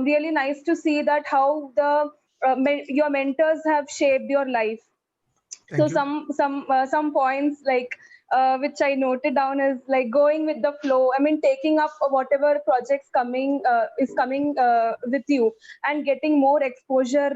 really nice to see that how the your mentors have shaped your life. Thank So you. some points like which I noted down is like going with the flow. I mean, taking up whatever projects coming with you and getting more exposure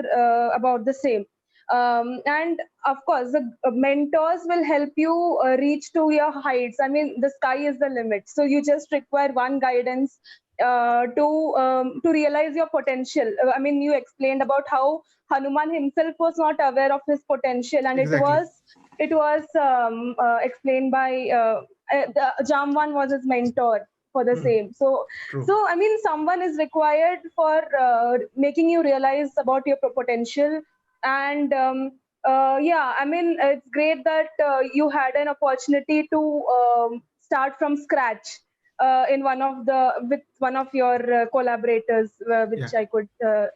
about the same. And of course, the mentors will help you reach to your heights. I mean, the sky is the limit. So you just require one guidance to realize your potential. I mean, you explained about how Hanuman himself was not aware of his potential, and Exactly. it was explained by the Jamwan was his mentor for the same. True. So I mean, someone is required for making you realize about your potential, and yeah, I mean, it's great that you had an opportunity to start from scratch in with one of your collaborators, which Yeah. I could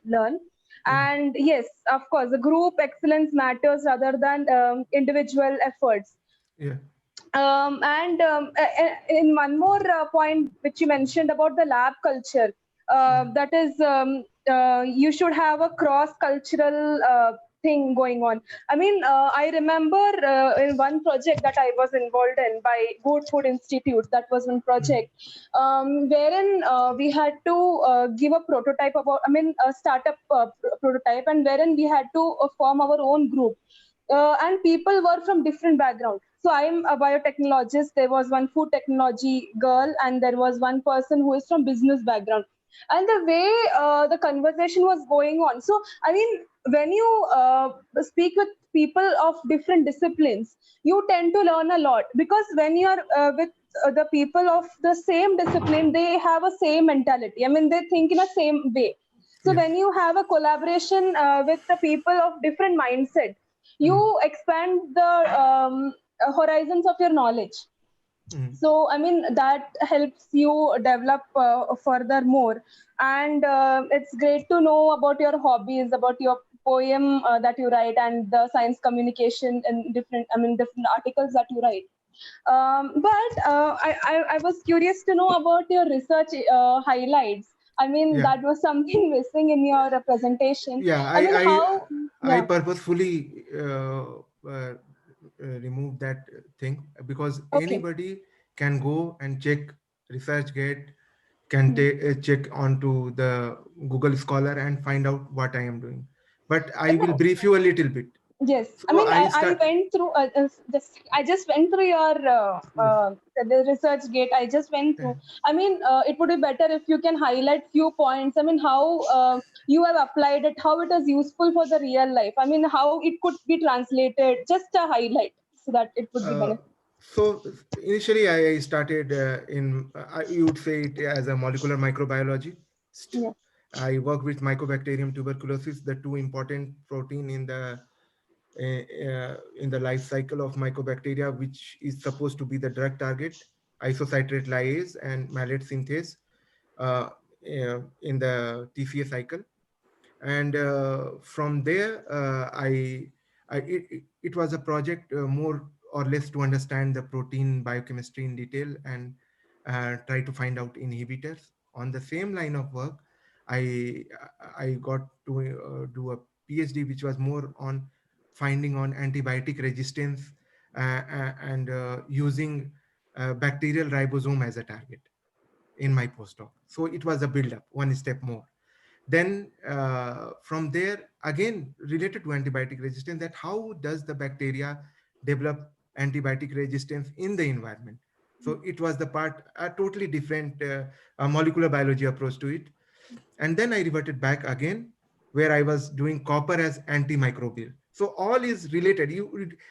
learn. Mhm. And yes, of course, the group excellence matters rather than individual efforts. Yeah. In one more point which you mentioned about the lab culture, that is, you should have a cross cultural thing going on. I mean, I remember in one project that I was involved in by Good Food Institute. That was one project wherein we had to give a prototype about, I mean, a startup prototype, and wherein we had to form our own group. And people were from different backgrounds. So I'm a biotechnologist. There was one food technology girl, and there was one person who is from business background. And the way the conversation was going on. So I mean, when you speak with people of different disciplines, you tend to learn a lot, because when you are with the people of the same discipline, they have a same mentality. I mean, they think in a same way. So Yes. when you have a collaboration with the people of different mindset, you Mm. expand the horizons of your knowledge. Mm. So I mean, that helps you develop furthermore. And it's great to know about your hobbies, about your poem that you write, and the science communication and different, I mean, different articles that you write. But I was curious to know about your research highlights. I mean, Yeah. that was something missing in your presentation. Yeah. I mean, how? I Yeah. purposefully remove that thing because Okay. anybody can go and check ResearchGate, can Hmm. check onto the Google Scholar and find out what I am doing. But I will No. brief you a little bit. Yes, I So mean, I I start. went through I just went through your Yes. the research gate. I just went Yeah. through. I mean, it would be better if you can highlight few points. I mean, how you have applied it, how it is useful for the real life. I mean, how it could be translated. Just a highlight so that it would be Uh, beneficial. so initially, I started you would say it as a molecular microbiologist. Yeah. I work with Mycobacterium tuberculosis, the two important protein in the life cycle of mycobacteria, which is supposed to be the drug target, isocitrate lyase and malate synthase uh, in the TCA cycle. And from there it was a project more or less to understand the protein biochemistry in detail and try to find out inhibitors. On the same line of work, i I got to do a PhD which was more on finding on antibiotic resistance and using bacterial ribosome as a target in my postdoc. So it was a build up, one step more. Then from there, again related to antibiotic resistance, that how does the bacteria develop antibiotic resistance in the environment. So it was the part, a totally different molecular biology approach to it. And then I reverted back again, where I was doing copper as antimicrobial. So all is related.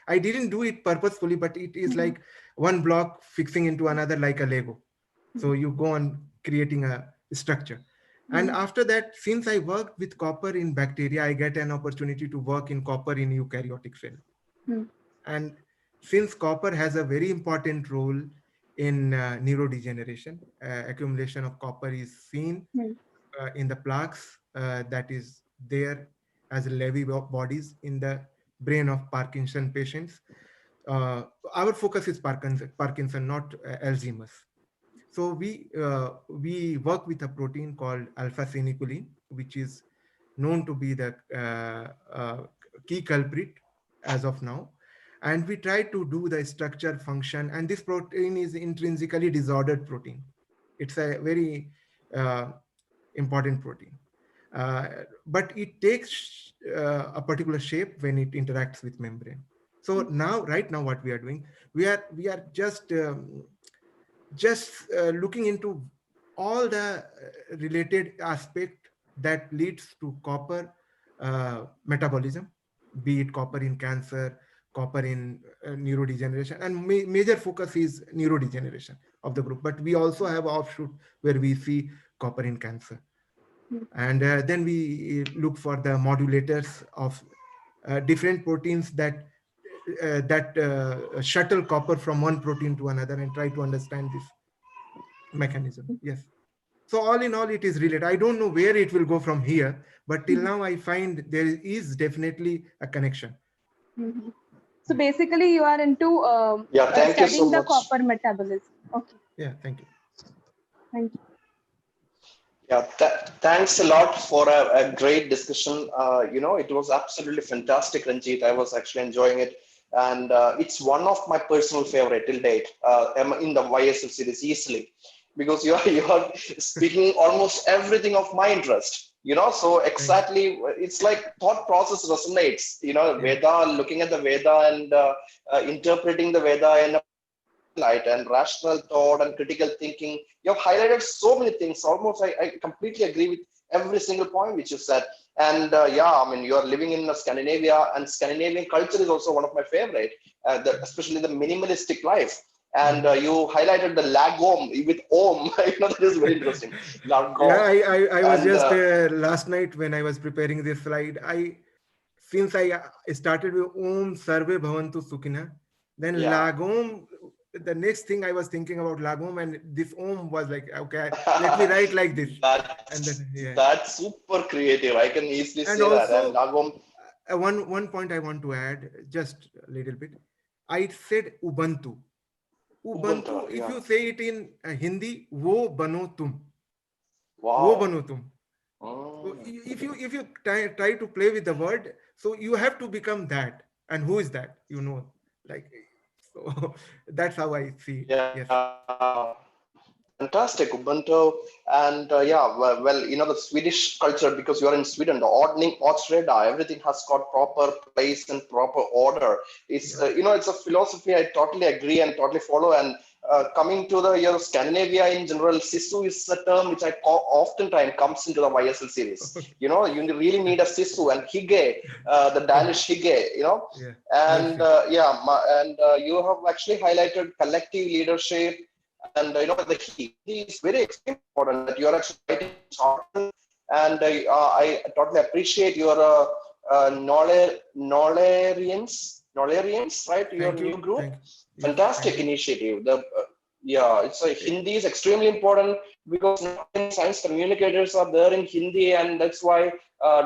I didn't do it purposefully, but it is Mhm. like one block fixing into another like a Lego. So you go on creating a structure. And Mhm. after that, since I worked with copper in bacteria, I get an opportunity to work in copper in eukaryotic cell. Mhm. And since copper has a very important role in neurodegeneration, accumulation of copper is seen Mhm. in the plaques that is there as Levy bodies in the brain of Parkinson patients. Uh, our focus is Parkinson, not Alzheimer's. So we work with a protein called alpha synuclein, which is known to be the key culprit as of now. And we try to do the structure function. And this protein is intrinsically disordered protein. It's a very uh, important protein. Uh, but it takes a particular shape when it interacts with membrane. So now, right now, what we are doing, we are just looking into all the related aspect that leads to copper metabolism, be it copper in cancer, copper in neurodegeneration, and major focus is neurodegeneration of the group. But we also have offshoot where we see copper in cancer. And then we look for the modulators of different proteins that shuttle copper from one protein to another and try to understand this mechanism. Yes. So all in all, it is related. I don't know where it will go from here, but till Mhm. now I find there is definitely a connection. Mhm. So Yeah. basically, you are into Yeah, thank you so studying the much. copper metabolism. Okay, Yeah. Thank you. thank you. Yeah, thanks a lot for a great discussion. It was absolutely fantastic, Ranjit. I was actually enjoying it, and it's one of my personal favorite till date in the YSL series easily, because you are speaking almost everything of my interest. So Thanks. exactly, it's like thought process resonates. Yeah. Veda, looking at the Veda and interpreting the Veda in a positive light and rational thought and critical thinking. You have highlighted so many things. Almost, I completely agree with every single point which you said. And yeah, I mean, you are living in Scandinavia, and Scandinavian culture is also one of my favorite, especially the minimalistic life. And Mhm. you highlighted the lagom with om. That is very interesting. Yeah, Lagom. I was And just last night when I was preparing this slide. Since I started with Om Sarve Bhavantu Sukhina, then yeah. Lagom. The next thing I was thinking about Lagom, and this Om was like, okay, let me write like this, and then yeah, That's super creative. I can easily and say that. And also lagom, one point I want to add, just a little bit. I said Ubuntu. Ubuntu. Ubuntu, if Yeah. you say it in Hindi, wo bano tum, wo Wow. bano tum. So Mm. if you try to play with the word, so you have to become that. And who is that? Like so. That's how I see it. Yes. Yeah, fantastic, Ubuntu. And yeah, well, the Swedish culture, because you are in Sweden, the ordning, Ortsreda, everything has got proper place and proper order. It's, Yeah. it's a philosophy I totally agree and totally follow. And coming to the Scandinavia in general, Sisu is a term which oftentimes comes into the YSL series. Okay. You really need a Sisu and Hige, the Danish Hige. Yeah. Yes. And Yes. and you have actually highlighted collective leadership, and the Hindi is very extremely important that you are actually writing shorthand. And I totally appreciate your Nolarians, right? Your Thank new you. group, Thank you. Yes. Thank fantastic you. initiative. The Yeah, it's a Eh, Hindi is extremely important, because not many science communicators are there in Hindi, and that's why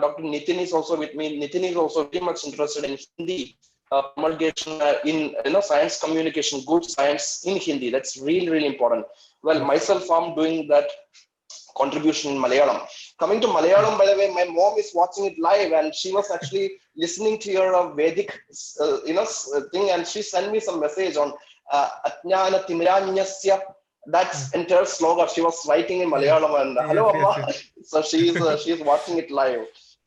Dr. Nitin is also with me. Nitin is also very much interested in Hindi promulgation in science communication, good science in Hindi. That's really really important. Well, Yes. myself, I'm doing that contribution in Malayalam. Coming to Yes. Malayalam, by the way, my mom is watching it live, and she was actually listening to your Vedic, thing, and she sent me some message on Atnyana Timiranyasya. That's entire slogan she was writing in Yeah. Malayalam, and hello, Yes. Yes. Amma. Yes. So she's watching it live.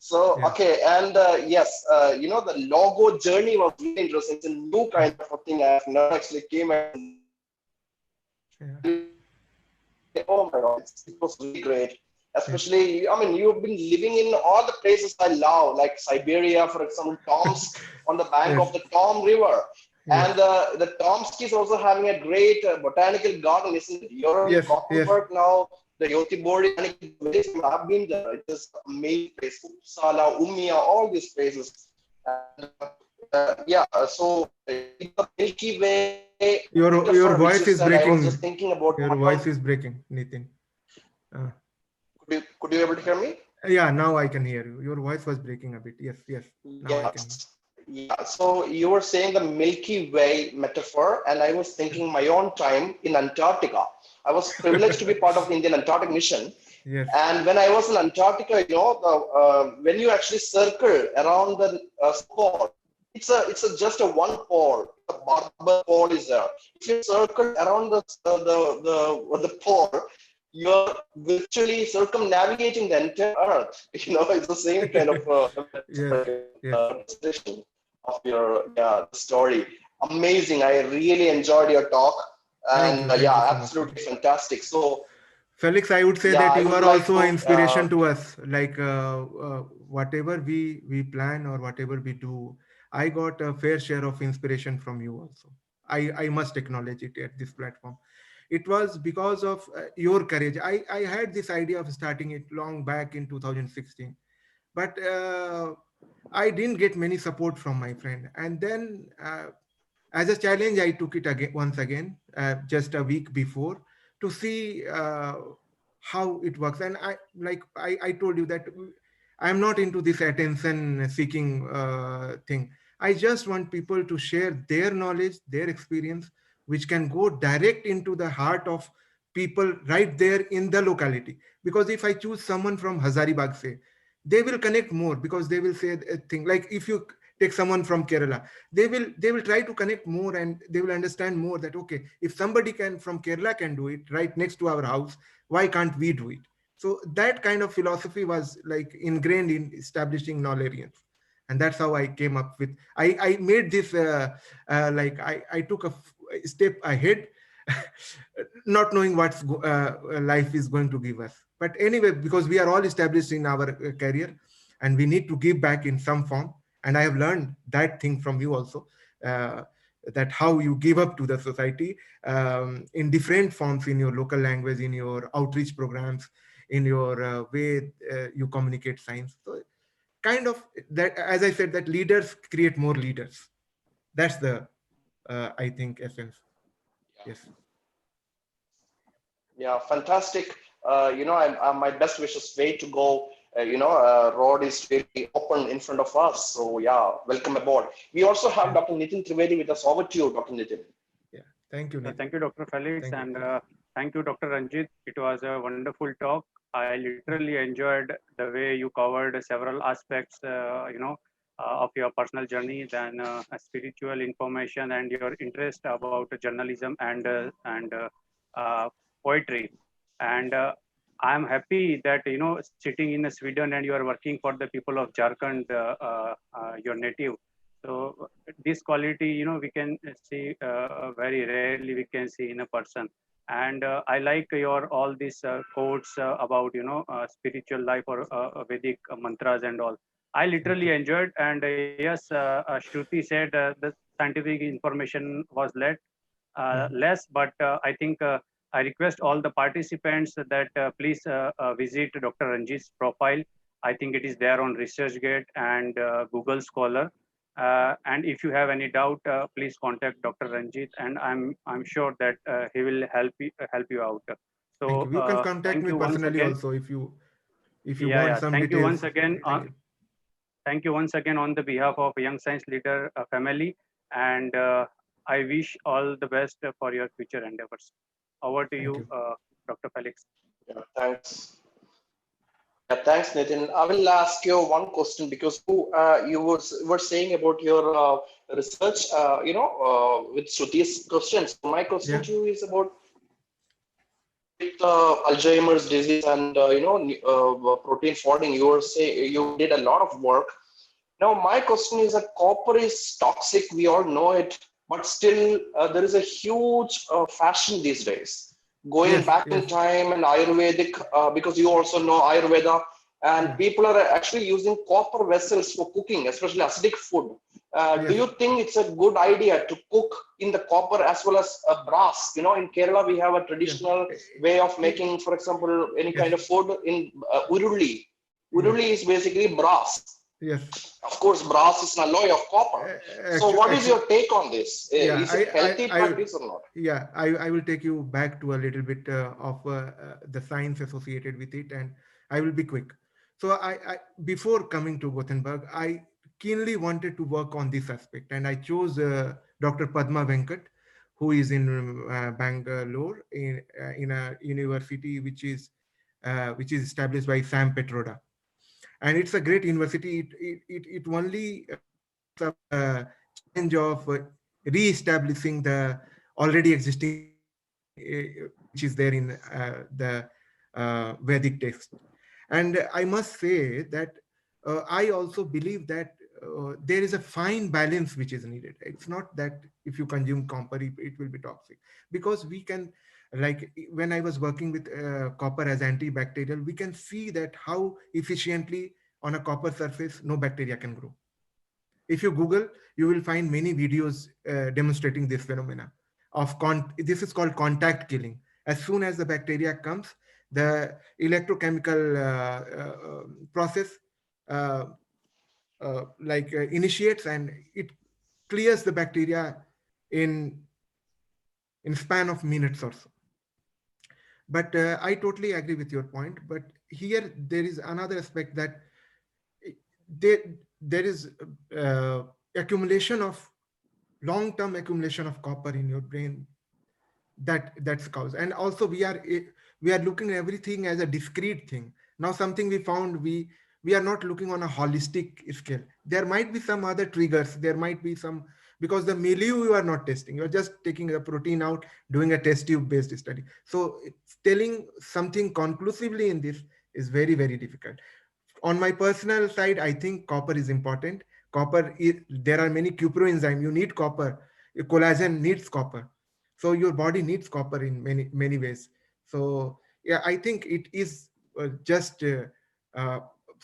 So Yeah. okay, and yes, the logo journey was really interesting. It's a new kind of a thing I have never actually came and Yeah. oh my god, it was really great. Especially, I mean, you've been living in all the places I love, like Siberia, for example, Tomsk, on the bank Yes. of the Tom River. Yes. And the Tomsk is also having a great botanical garden, isn't it? You're in Yes. Yes. Gothenburg now. The Yotibori Botanical Garden, I've been there. It is an amazing place. Uppsala, Umeå, all these places. And yeah, so the Milky Way Your metaphor, which you voice is said, I was breaking. just thinking about Your my own. voice is breaking, Nitin. Uh, Could you able to hear me? yeah, now I can hear you. Your voice was breaking a bit. Yes, yes. Now I can hear. Yes. Yeah. So you were saying the Milky Way metaphor, and I was thinking my own time in Antarctica. I was privileged to be part of the Indian Antarctic mission. Yes, And when I was in Antarctica, when you actually circle around the pole, it's just a one pole. The barber pole is there. If you circle around the pole, you're virtually circumnavigating the entire Earth. It's the same kind of yes, yes. representation of your story. Amazing. I really enjoyed your talk, Thank and you. Thank you yeah, so much, absolutely Felix. fantastic. So Felix, I would say yeah, that I you would are like also an to. inspiration to us. Like whatever we plan or whatever we do, I got a fair share of inspiration from you also. I must acknowledge it at this platform. It was because of your courage. I had this idea of starting it long back in 2016, but I didn't get many support from my friend. And then as a challenge, I took it again once again, just a week before, to see how it works. And I told you that I'm not into this attention seeking thing. I just want people to share their knowledge, their experience, which can go direct into the heart of people right there in the locality. Because if I choose someone from Hazaribagh, say, they will connect more, because they will say a thing like, if you take someone from Kerala, they will try to connect more, and they will understand more that, okay, if somebody can from Kerala can do it right next to our house, why can't we do it? So that kind of philosophy was like ingrained in establishing Nolarians. And that's how I came up with, I made this like I took a step ahead, not knowing what life is going to give us. But anyway, because we are all established in our career, and we need to give back in some form. And I have learned that thing from you also, uh, that how you give up to the society in different forms, in your local language, in your outreach programs, in your way you communicate science. So kind of that, as I said, that leaders create more leaders. That's the I think essence. Yes. Yeah, fantastic. My best wishes way to go. Road is really open in front of us. So yeah, welcome aboard. We also have Yeah. Dr. Nitin Trivedi with us. Over to you, Dr. Nitin. Yeah. Thank you, Nitin. Thank you, Dr. Felix, Thank you. and Thank you. thank you, Dr. Ranjit. It was a wonderful talk. I literally enjoyed the way you covered several aspects, of your personal journey, then spiritual information and your interest about journalism and poetry. And I am happy that sitting in Sweden and you are working for the people of Jharkhand, your native. So this quality, we can see very rarely we can see in a person. And I like your all these quotes about spiritual life or Vedic mantras and all. I Thank literally you. enjoyed, and yes, Shruti said the scientific information was Mhm. less, but I think I request all the participants that please visit Dr. Ranjit's profile. I think it is there on ResearchGate and Google Scholar. And if you have any doubt, please contact Dr. Ranjit, and I'm sure that he will help you out. Thank So you. You can contact thank me you once personally again. also, if you Yeah, want yeah. some Thank you details. once again. Thank you. Thank you once again on the behalf of Young Science Leader family, and I wish all the best for your future endeavors. Over to Thank you, you. Dr. Felix. Yeah, thanks. Yeah, thanks, Nitin. I will ask you one question because you were saying about your research, with Shruti's questions. My question Yeah. to you is about with Alzheimer's disease and protein folding. You were say you did a lot of work. Now, my question is that copper is toxic. We all know it, but still there is a huge fashion these days. Going Yes. back in Yes. time and Ayurvedic, because you also know Ayurveda, and Yeah. people are actually using copper vessels for cooking, especially acidic food. Do Yes. you think it's a good idea to cook in the copper as well as brass? In Kerala, we have a Yeah. traditional way of Eh, making, for example, any kind Yes. of food in uruli. Yeah. Uruli is basically brass. Yes. Of course, brass is an alloy of copper. So, what is Actually, your take on this? yeah. Is it healthy I practice or not? yeah. I will take you back to a little bit of the science associated with it, and I will be quick. So I before coming to Gothenburg, I keenly wanted to work on this aspect, and I chose Dr. Padma Venkat, who is in Bangalore, in a university which is established by Sam Petroda, and it's a great university. It only takes up the challenge of re-establishing the already existing science which is there in the Vedic text. And I must say that I also believe that there is a fine balance which is needed. It's not that if you consume copper, it will be toxic, because we can, like when I was working with copper as antibacterial, we can see that how efficiently on a copper surface no bacteria can grow. If you Google, you will find many videos demonstrating this phenomena this is called contact killing. As soon as the bacteria comes, the electrochemical process uh, initiates, and it clears the bacteria in span of minutes or so. But I totally agree with your point. But here there is another aspect, that there there is accumulation of long-term accumulation of copper in your brain that's cause. And also we are looking at everything as a discrete thing. Now something we found, we are not looking on a holistic scale. There might be some other triggers, there might be some, because the milieu you are not testing, you're just taking a protein out, doing a test tube based study. So telling something conclusively in this is very, very difficult. On my personal side, I think copper is important. Copper is, there are many cuproenzyme, you need copper. Your collagen needs copper, so your body needs copper in many, many ways. So yeah, I think it is just uh,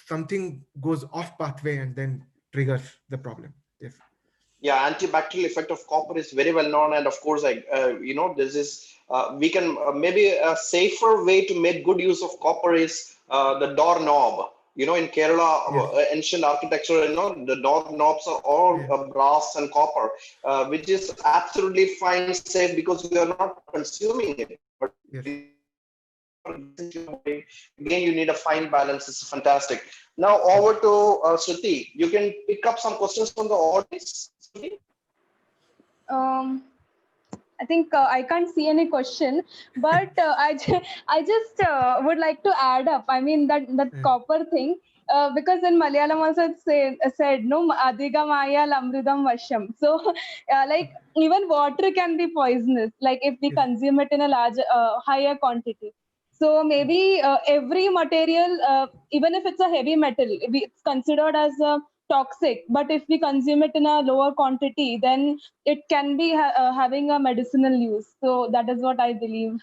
something goes off pathway and then triggers the problem. Yes. Yeah, antibacterial effect of copper is very well known, and of course, this is we can maybe a safer way to make good use of copper is the door knob. In Kerala, Yes. ancient architecture, the door knobs are all Yeah. brass and copper, which is absolutely fine, safe because we are not consuming it. But if copper Yes. gets into your body, again, you need a fine balance. It's fantastic. Now over to Shruti. You can pick up some questions from the audience, Shruti. Um, I think I can't see any question, but I just would like to add up. I mean that Yeah. copper thing, because in Malayalam also it's said no adiga maya lamridam vasham. So like even water can be poisonous, like if we Yes. consume it in a large higher quantity. So Yes. maybe every material, even if it's a heavy metal, it's considered as a toxic. But if we consume it in a lower quantity, then it can be having a medicinal use. So that is what I believe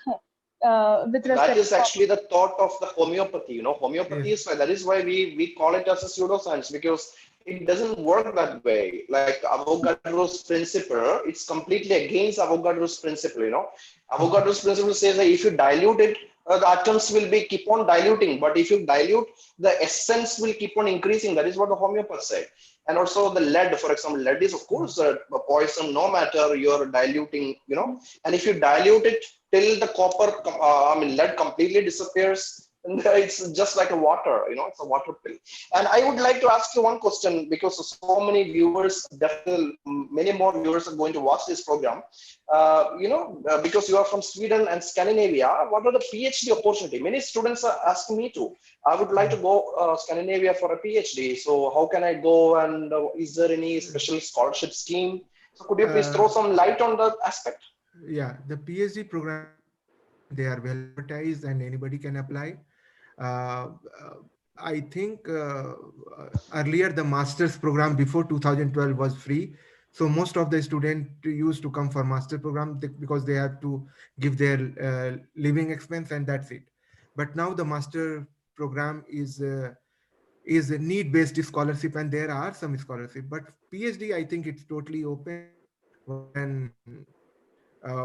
with That respect is to copper. actually the thought of the homeopathy. Yes. Homeopathy is that is why we call it as a pseudoscience, because it doesn't work that way. Like Avogadro's principle, it's completely against Avogadro's principle. Avogadro's principle says that if you dilute it, the atoms will be keep on diluting. But if you dilute, the essence will keep on increasing. That is what the homeopaths say. And also the lead, for example, lead is of course a poison, no matter you're diluting. And if you dilute it till the copper, lead completely disappears, and it's just like a water, it's a water pill. And I would like to ask you one question, because so many viewers, definitely many more viewers are going to watch this program. Because you are from Sweden and Scandinavia, what are the PhD opportunity? Many students are asking me to. I would like to go Scandinavia for a PhD. So how can I go? And is there any special scholarship scheme? So could you please throw uh, some light on that aspect? yeah, the PhD programs are open, they are well advertised, and anybody can apply. uh, uh, I think earlier the master's program before 2012 was free. So most of the students used to come for master program because they have to give their living expense and that's it. But now the master program is a need based scholarship, and there are some scholarship. But PhD, I think it's totally open. One can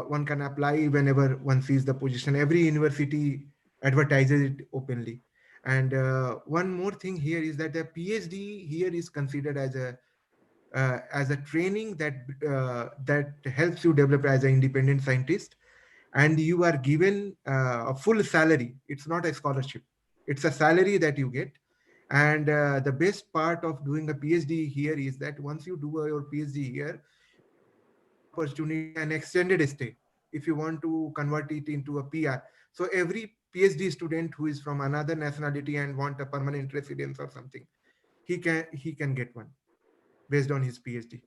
one can apply whenever one sees the position. Every university advertises it openly. And one more thing here is that the PhD here is considered as a training that helps you develop as an independent scientist, and you are given a full salary. It's not a scholarship; it's a salary that you get. And the best part of doing a PhD here is that once you do your PhD here, you have an opportunity, an extended stay, if you want to convert it into a PR. So every PhD student who is from another nationality and want a permanent residence or something, he can get one based on his PhD.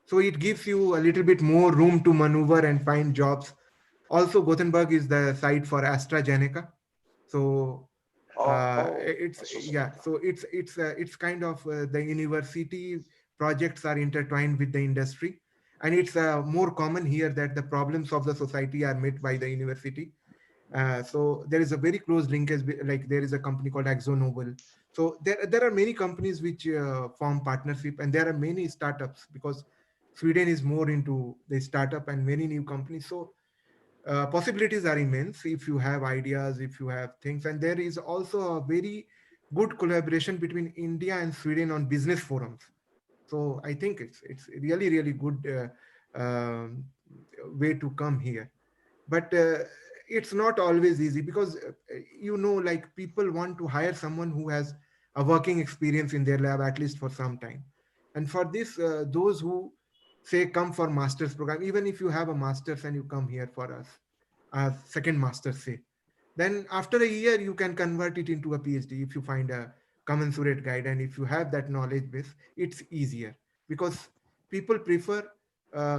So it gives you a little bit more room to maneuver and find jobs. Also, Gothenburg is the site for AstraZeneca. So Oh, it's, yeah, AstraZeneca. so it's kind of the university projects are intertwined with the industry, and it's more common here that the problems of the society are met by the university. So there is a very close linkage, like there is a company called AxoNobel. So there are many companies which form partnership, and there are many startups because Sweden is more into the startup and many new companies. So possibilities are immense if you have ideas, if you have things. And there is also a very good collaboration between India and Sweden on business forums. So I think it's really, really good way to come here. But it's not always easy because like people want to hire someone who has a working experience in their lab at least for some time. And for this, those who say come for master's program, even if you have a master's and you come here for us, a second master's, say. Then after a year, you can convert it into a PhD if you find a commensurate guide, and if you have that knowledge base, it's easier, because people prefer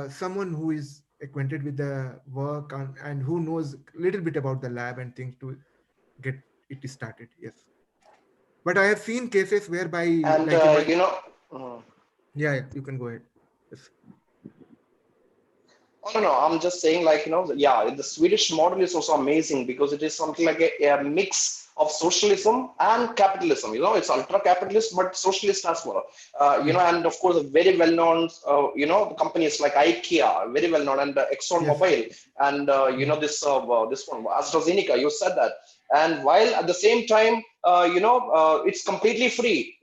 someone who is acquainted with the work, and who knows a little bit about the lab and things to get it started. Yes, but I have seen cases whereby, And like in my, mm, yeah, yeah, you can go ahead. Yes. oh, no, no, I'm just saying, like, yeah, the Swedish model is also amazing because it is something like a mix of socialism and capitalism. It's ultra capitalist, but socialist as well. Yes. And of course, very well known, companies like IKEA, very well known, and Yes. ExxonMobil, and, Mm. this one, AstraZeneca, you said that. And while at the same time, it's completely free,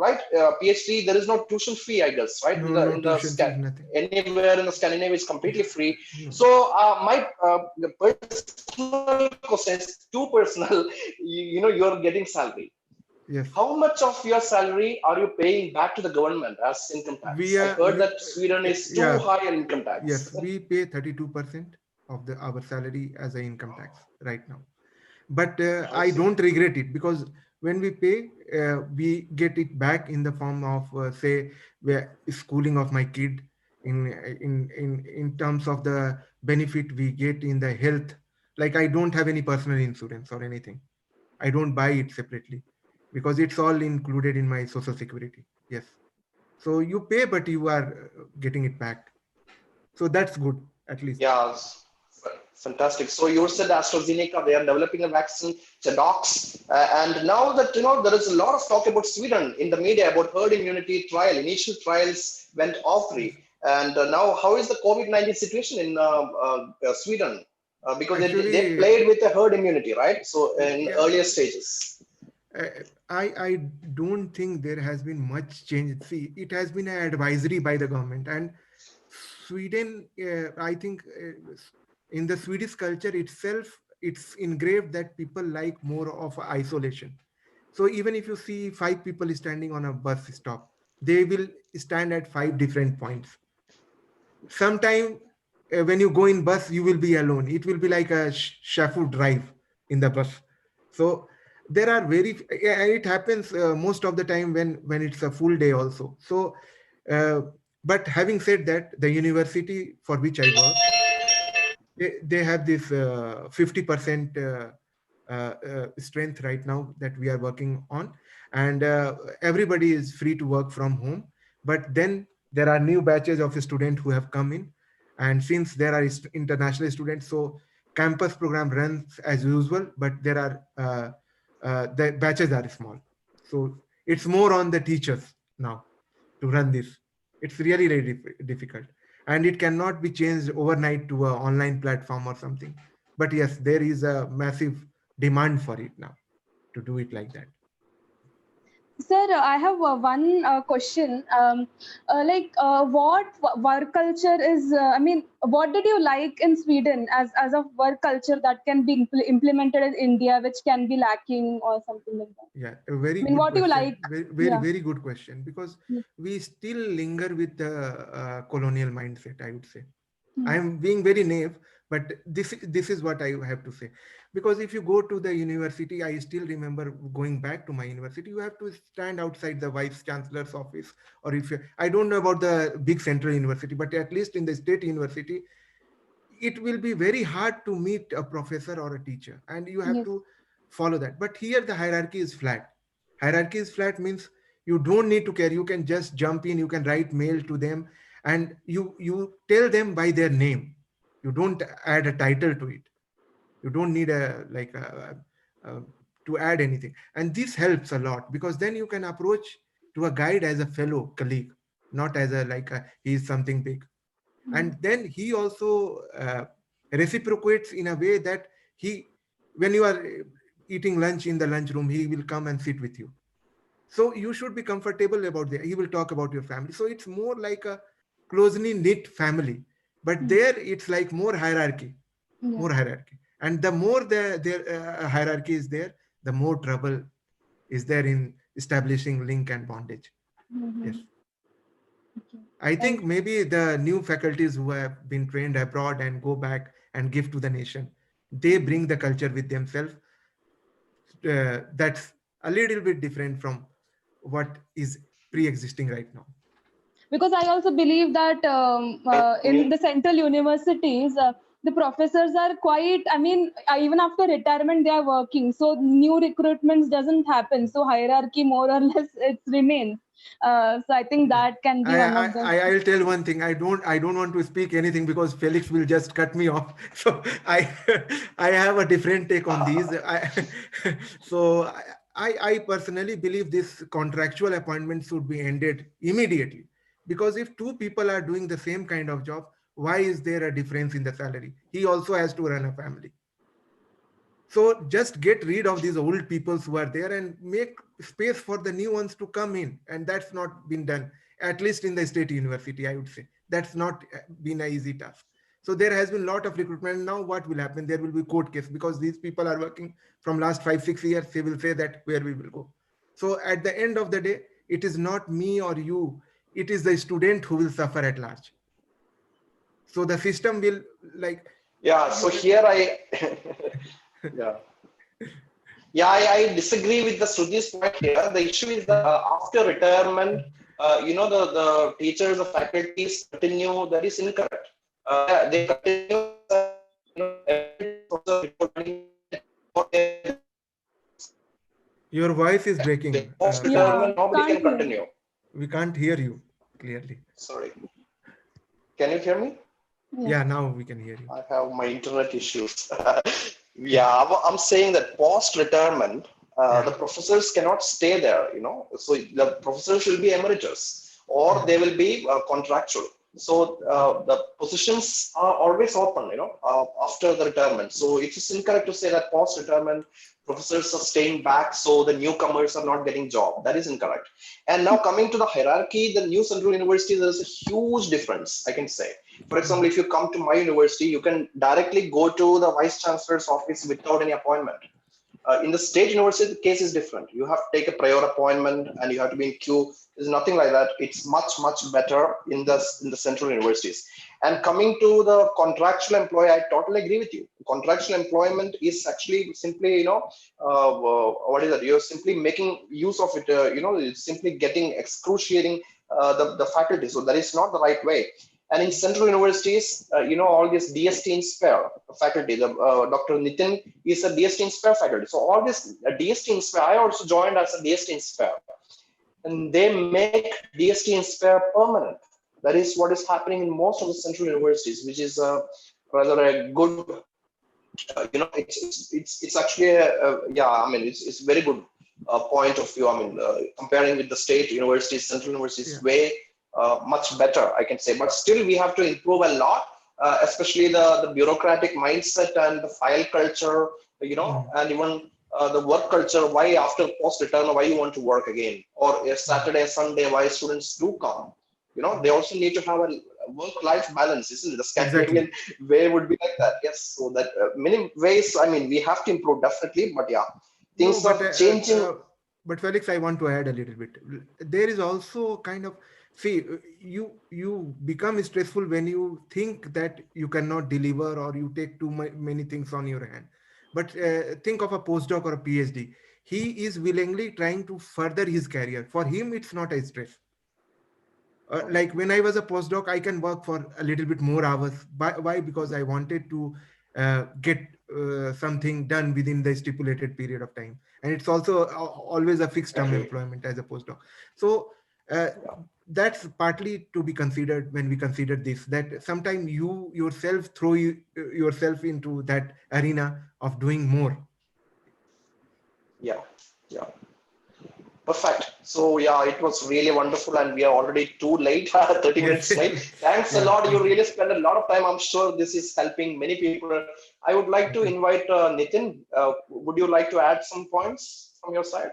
right? PhD, there is no tuition fee, I guess, right? In No, the no tuition fees, nothing. anywhere in the Scandinavia is completely free. No. So my the personal question is too personal. You're getting salary. Yes. How much of your salary are you paying back to the government as income We tax? I are, heard that Sweden is too yeah, high in income yes, tax. we pay 32% of the our salary as a income tax right now. But I I see. don't regret it, because when we pay, we get it back in the form of, say, schooling of my kid, in terms of the benefit we get in the health. Like, I don't have any personal insurance or anything. I don't buy it separately, because it's all included in my social security. Yes. So you pay, but you are getting it back. So that's good, at least. Yeah, fantastic. So you said AstraZeneca, they are developing a vaccine, Chadox, and now that there is a lot of talk about Sweden in the media about herd immunity trial. Initial trials went off Yes. free, and now how is the COVID-19 situation in Sweden? Because they Actually, played with the herd immunity, right? So in yeah, earlier stages. I don't think there has been much change. See, it has been an advisory by the government, and Sweden. I think in the Swedish culture itself, it's engraved that people like more of isolation. So even if you see five people standing on a bus stop, they will stand at five different points. Sometime when you go in bus, you will be alone. It will be like a shuffle drive in the bus. So there are very, yeah, and it happens most of the time when it's a full day also. So uh, but having said that, the university for which I work, they have this 50% strength right now that we are working on, and everybody is free to work from home. But then there are new batches of students who have come in, and since there are international students, so campus program runs as usual, but there are the batches are small. So it's more on the teachers now to run this. It's really, really difficult, and it cannot be changed overnight to an online platform or something. But yes, there is a massive demand for it now to do it like that. Sir, I have one question. What work culture is? I mean, what did you like in Sweden as a work culture that can be implemented in India, which can be lacking or something like that? Yeah, a very I mean, good what do you question. like? Very, very, Yeah. very good question, because we still linger with the colonial mindset, I would say. Mm. I'm being very naive, but this is what I have to say. Because if you go to the university, I still remember going back to my university, you have to stand outside the vice chancellor's office. Or if you, I don't know about the big central university, but at least in the state university, it will be very hard to meet a professor or a teacher, and you have Yes. to follow that. But here the hierarchy is flat. Hierarchy is flat means you don't need to care. You can just jump in, you can write mail to them, and you tell them by their name. You don't add a title to it. You don't need a like a to add anything, and this helps a lot, because then you can approach to a guide as a fellow colleague, not as a like a, he is something big. And then he also reciprocates in a way that he, when you are eating lunch in the lunchroom, he will come and sit with you. So you should be comfortable about that. He will talk about your family, so it's more like a closely knit family. But Mm. there it's like more hierarchy, Yeah. more hierarchy. And the more their hierarchy is there, the more trouble is there in establishing link and bondage. Yes. Mm-hmm. Okay. I Thank think you. maybe the new faculties who have been trained abroad and go back and give to the nation, they bring the culture with themselves. That's a little bit different from what is pre-existing right now. Because I also believe that in the central universities, the professors are quite, I mean, even after retirement, they are working. So new recruitments doesn't happen. So hierarchy more or less it remains. So I think Yeah. that can be one of the. I'll tell one thing. I don't want to speak anything because Felix will just cut me off. So I I have a different take on these. So I personally believe this contractual appointment should be ended immediately, because if two people are doing the same kind of job, why is there a difference in the salary? He also has to run a family. So just get rid of these old peoples who are there and make space for the new ones to come in. And that's not been done, at least in the state university, I would say. That's not been an easy task. So there has been a lot of recruitment. Now what will happen? There will be court case because these people are working from last 5, 6 years. They will say that where we will go. So at the end of the day, it is not me or you. It is the student who will suffer at large. So the system will like, Yeah, so you, here I, yeah. Yeah, I disagree with the Sruji's point here. The issue is that after retirement, the teachers, the faculties continue. That is incorrect. They continue. your voice is breaking, Post Felix. Yeah, retirement, nobody can't can hear. continue. We can't hear you clearly. Sorry. Can you hear me? Yeah. Yeah, now we can hear you. I have my internet issues. Yeah, I'm saying that post retirement, the Yeah, professors cannot stay there, So the professors will be emeritus or yeah, they will be contractual. So the positions are always open, after the retirement. So it is incorrect to say that post retirement professors are staying back so the newcomers are not getting job. That is incorrect. And now coming to the hierarchy, the new central university, there's a huge difference, I can say. For example, if you come to my university, you can directly go to the vice chancellor's office without any appointment. In the state university, the case is different. You have to take a prior appointment and you have to be in queue. There's nothing like that. It's much, much better in the central universities. And coming to the contractual employee, I totally agree with you. Contractual employment is actually simply, what is that? You're simply making use of it. It's simply getting excruciating the faculty. So that is not the right way. And in central universities, all this DST Inspire faculty, Dr. Nitin is a DST Inspire faculty. So all this DST Inspire, I also joined as a DST Inspire. And they make DST Inspire permanent. That is what is happening in most of the central universities, which is rather a good, it's actually it's very good point of view. I mean, comparing with the state universities, central universities, yeah. way much better, I can say. But still, we have to improve a lot, especially the bureaucratic mindset and the file culture, and even the work culture. Why after post return, why you want to work again, or a Saturday, Sunday, why students do come? They also need to have a work-life balance, isn't it? The Exactly. Scandinavian way would be like that. Yes, so that many ways. I mean, we have to improve definitely, but yeah, No, things are changing. but Felix, I want to add a little bit. There is also kind of, see, you become stressful when you think that you cannot deliver or you take too many things on your hand. But think of a postdoc or a PhD. He is willingly trying to further his career. For him, it's not a stress. Like when I was a postdoc, I can work for a little bit more hours. Why? Because I wanted to get something done within the stipulated period of time. And it's also always a fixed term Agree. employment as a postdoc. So uh, Yeah. that's partly to be considered when we consider this, that sometimes you yourself yourself into that arena of doing more. Yeah. Yeah. Perfect. So yeah, it was really wonderful, and we are already too late, 30 Yes. minutes late. Thanks a Yeah, lot. You thank you. really spent a lot of time. I'm sure this is helping many people. I would like to Okay. invite Nitin. Would you like to add some points from your side?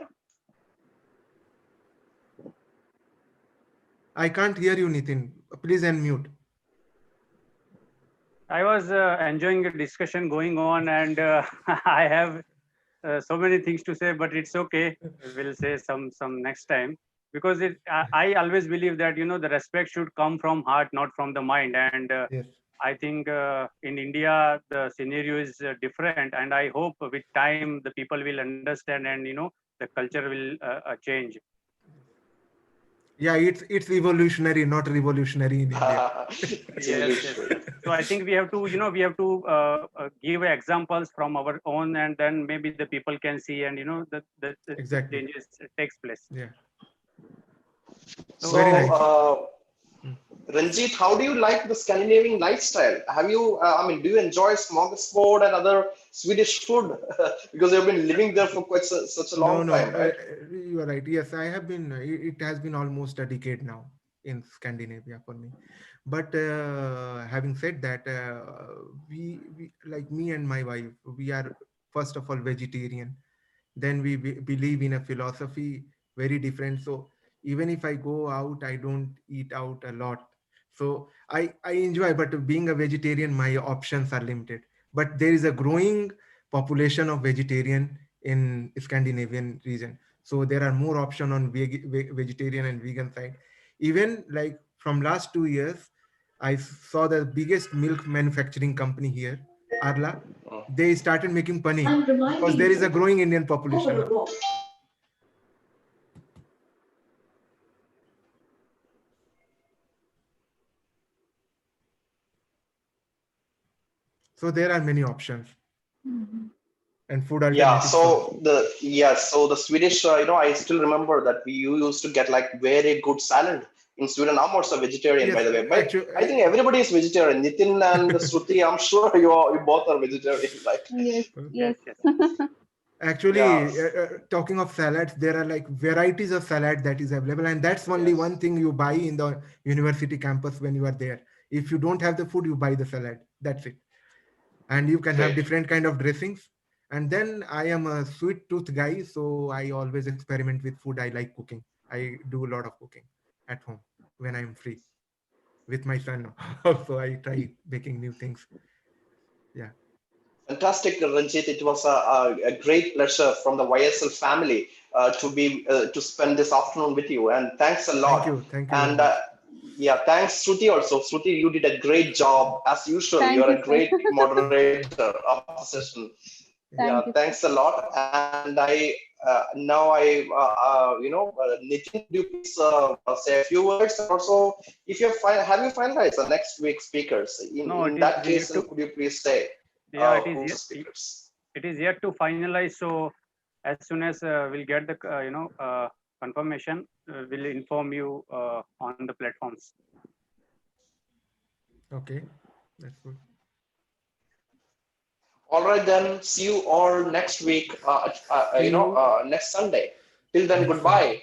I can't hear you, Nitin. Please unmute. I was enjoying the discussion going on, and I have so many things to say, but it's okay. We'll say some next time, because I always believe that the respect should come from heart, not from the mind. And Yes. I think in India the scenario is different, and I hope with time the people will understand, and the culture will change. Yeah, it's evolutionary, not revolutionary in India. It's Yes, yes. evolutionary. So I think we have to, we have to give examples from our own, and then maybe the people can see, and the Exactly. changes takes place. Yeah. So, So Very nice. Mm. Ranjit, how do you like the Scandinavian lifestyle? Have you, I mean, do you enjoy smorgasbord and other Swedish food? Because you've been living there for quite such a No, long no, time, right? you are right. Yes, I have been. It has been almost a decade now in Scandinavia for me. But having said that, we like me and my wife, we are first of all vegetarian. Then we believe in a philosophy very different. So even if I go out, I don't eat out a lot. So I enjoy, but being a vegetarian, my options are limited. But there is a growing population of vegetarian in Scandinavian region. So there are more option on vegetarian and vegan side. Even like from last 2 years, I saw the biggest milk manufacturing company here, Arla. They started making paneer I'm because reminding there is a you, growing Indian go population for a now. walk. So there are many options Mhm. and food Yeah, alternatives also. so the Swedish, I still remember that we you used to get like very good salad in Sweden. I'm also vegetarian, by Yes, the way, but I think actually, everybody is vegetarian. Nitin and Shruti, I'm sure you both are vegetarian, right? Yes, yes, yes. yes, Yeah, actually, talking of salads, there are like varieties of salad that is available, and that's only yes, one thing you buy in the university campus when you are there. If you don't have the food, you buy the salad. That's it. And you can have great. different kind of dressings. And then I am a sweet tooth guy, so I always experiment with food. I like cooking. I do a lot of cooking at home when I'm free with my son. Also, I try baking new things. Yeah. Fantastic, Ranjit. It was a great pleasure from the YSL family to spend this afternoon with you, and thanks a Thank lot. you. Thank you very And much. yeah, thanks, Shruti. Also, Shruti, you did a great job as usual. Thank You're you, a sir. great moderator of the session. Yeah, Yeah. Thank you, thanks a sir. lot. And Nitin, could you please say a few words? And also, if you have you finalized the next week's speakers? no, In it is that yet case, to, then could you please say yeah, who's the speakers? it is yet to finalize. So as soon as we'll get the confirmation, we'll inform you on the platforms. Okay. That's good. All right, then. See you all next week. See you Next Sunday. Till then, next Sunday. goodbye.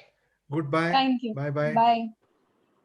Goodbye. Thank you. Bye bye. Bye.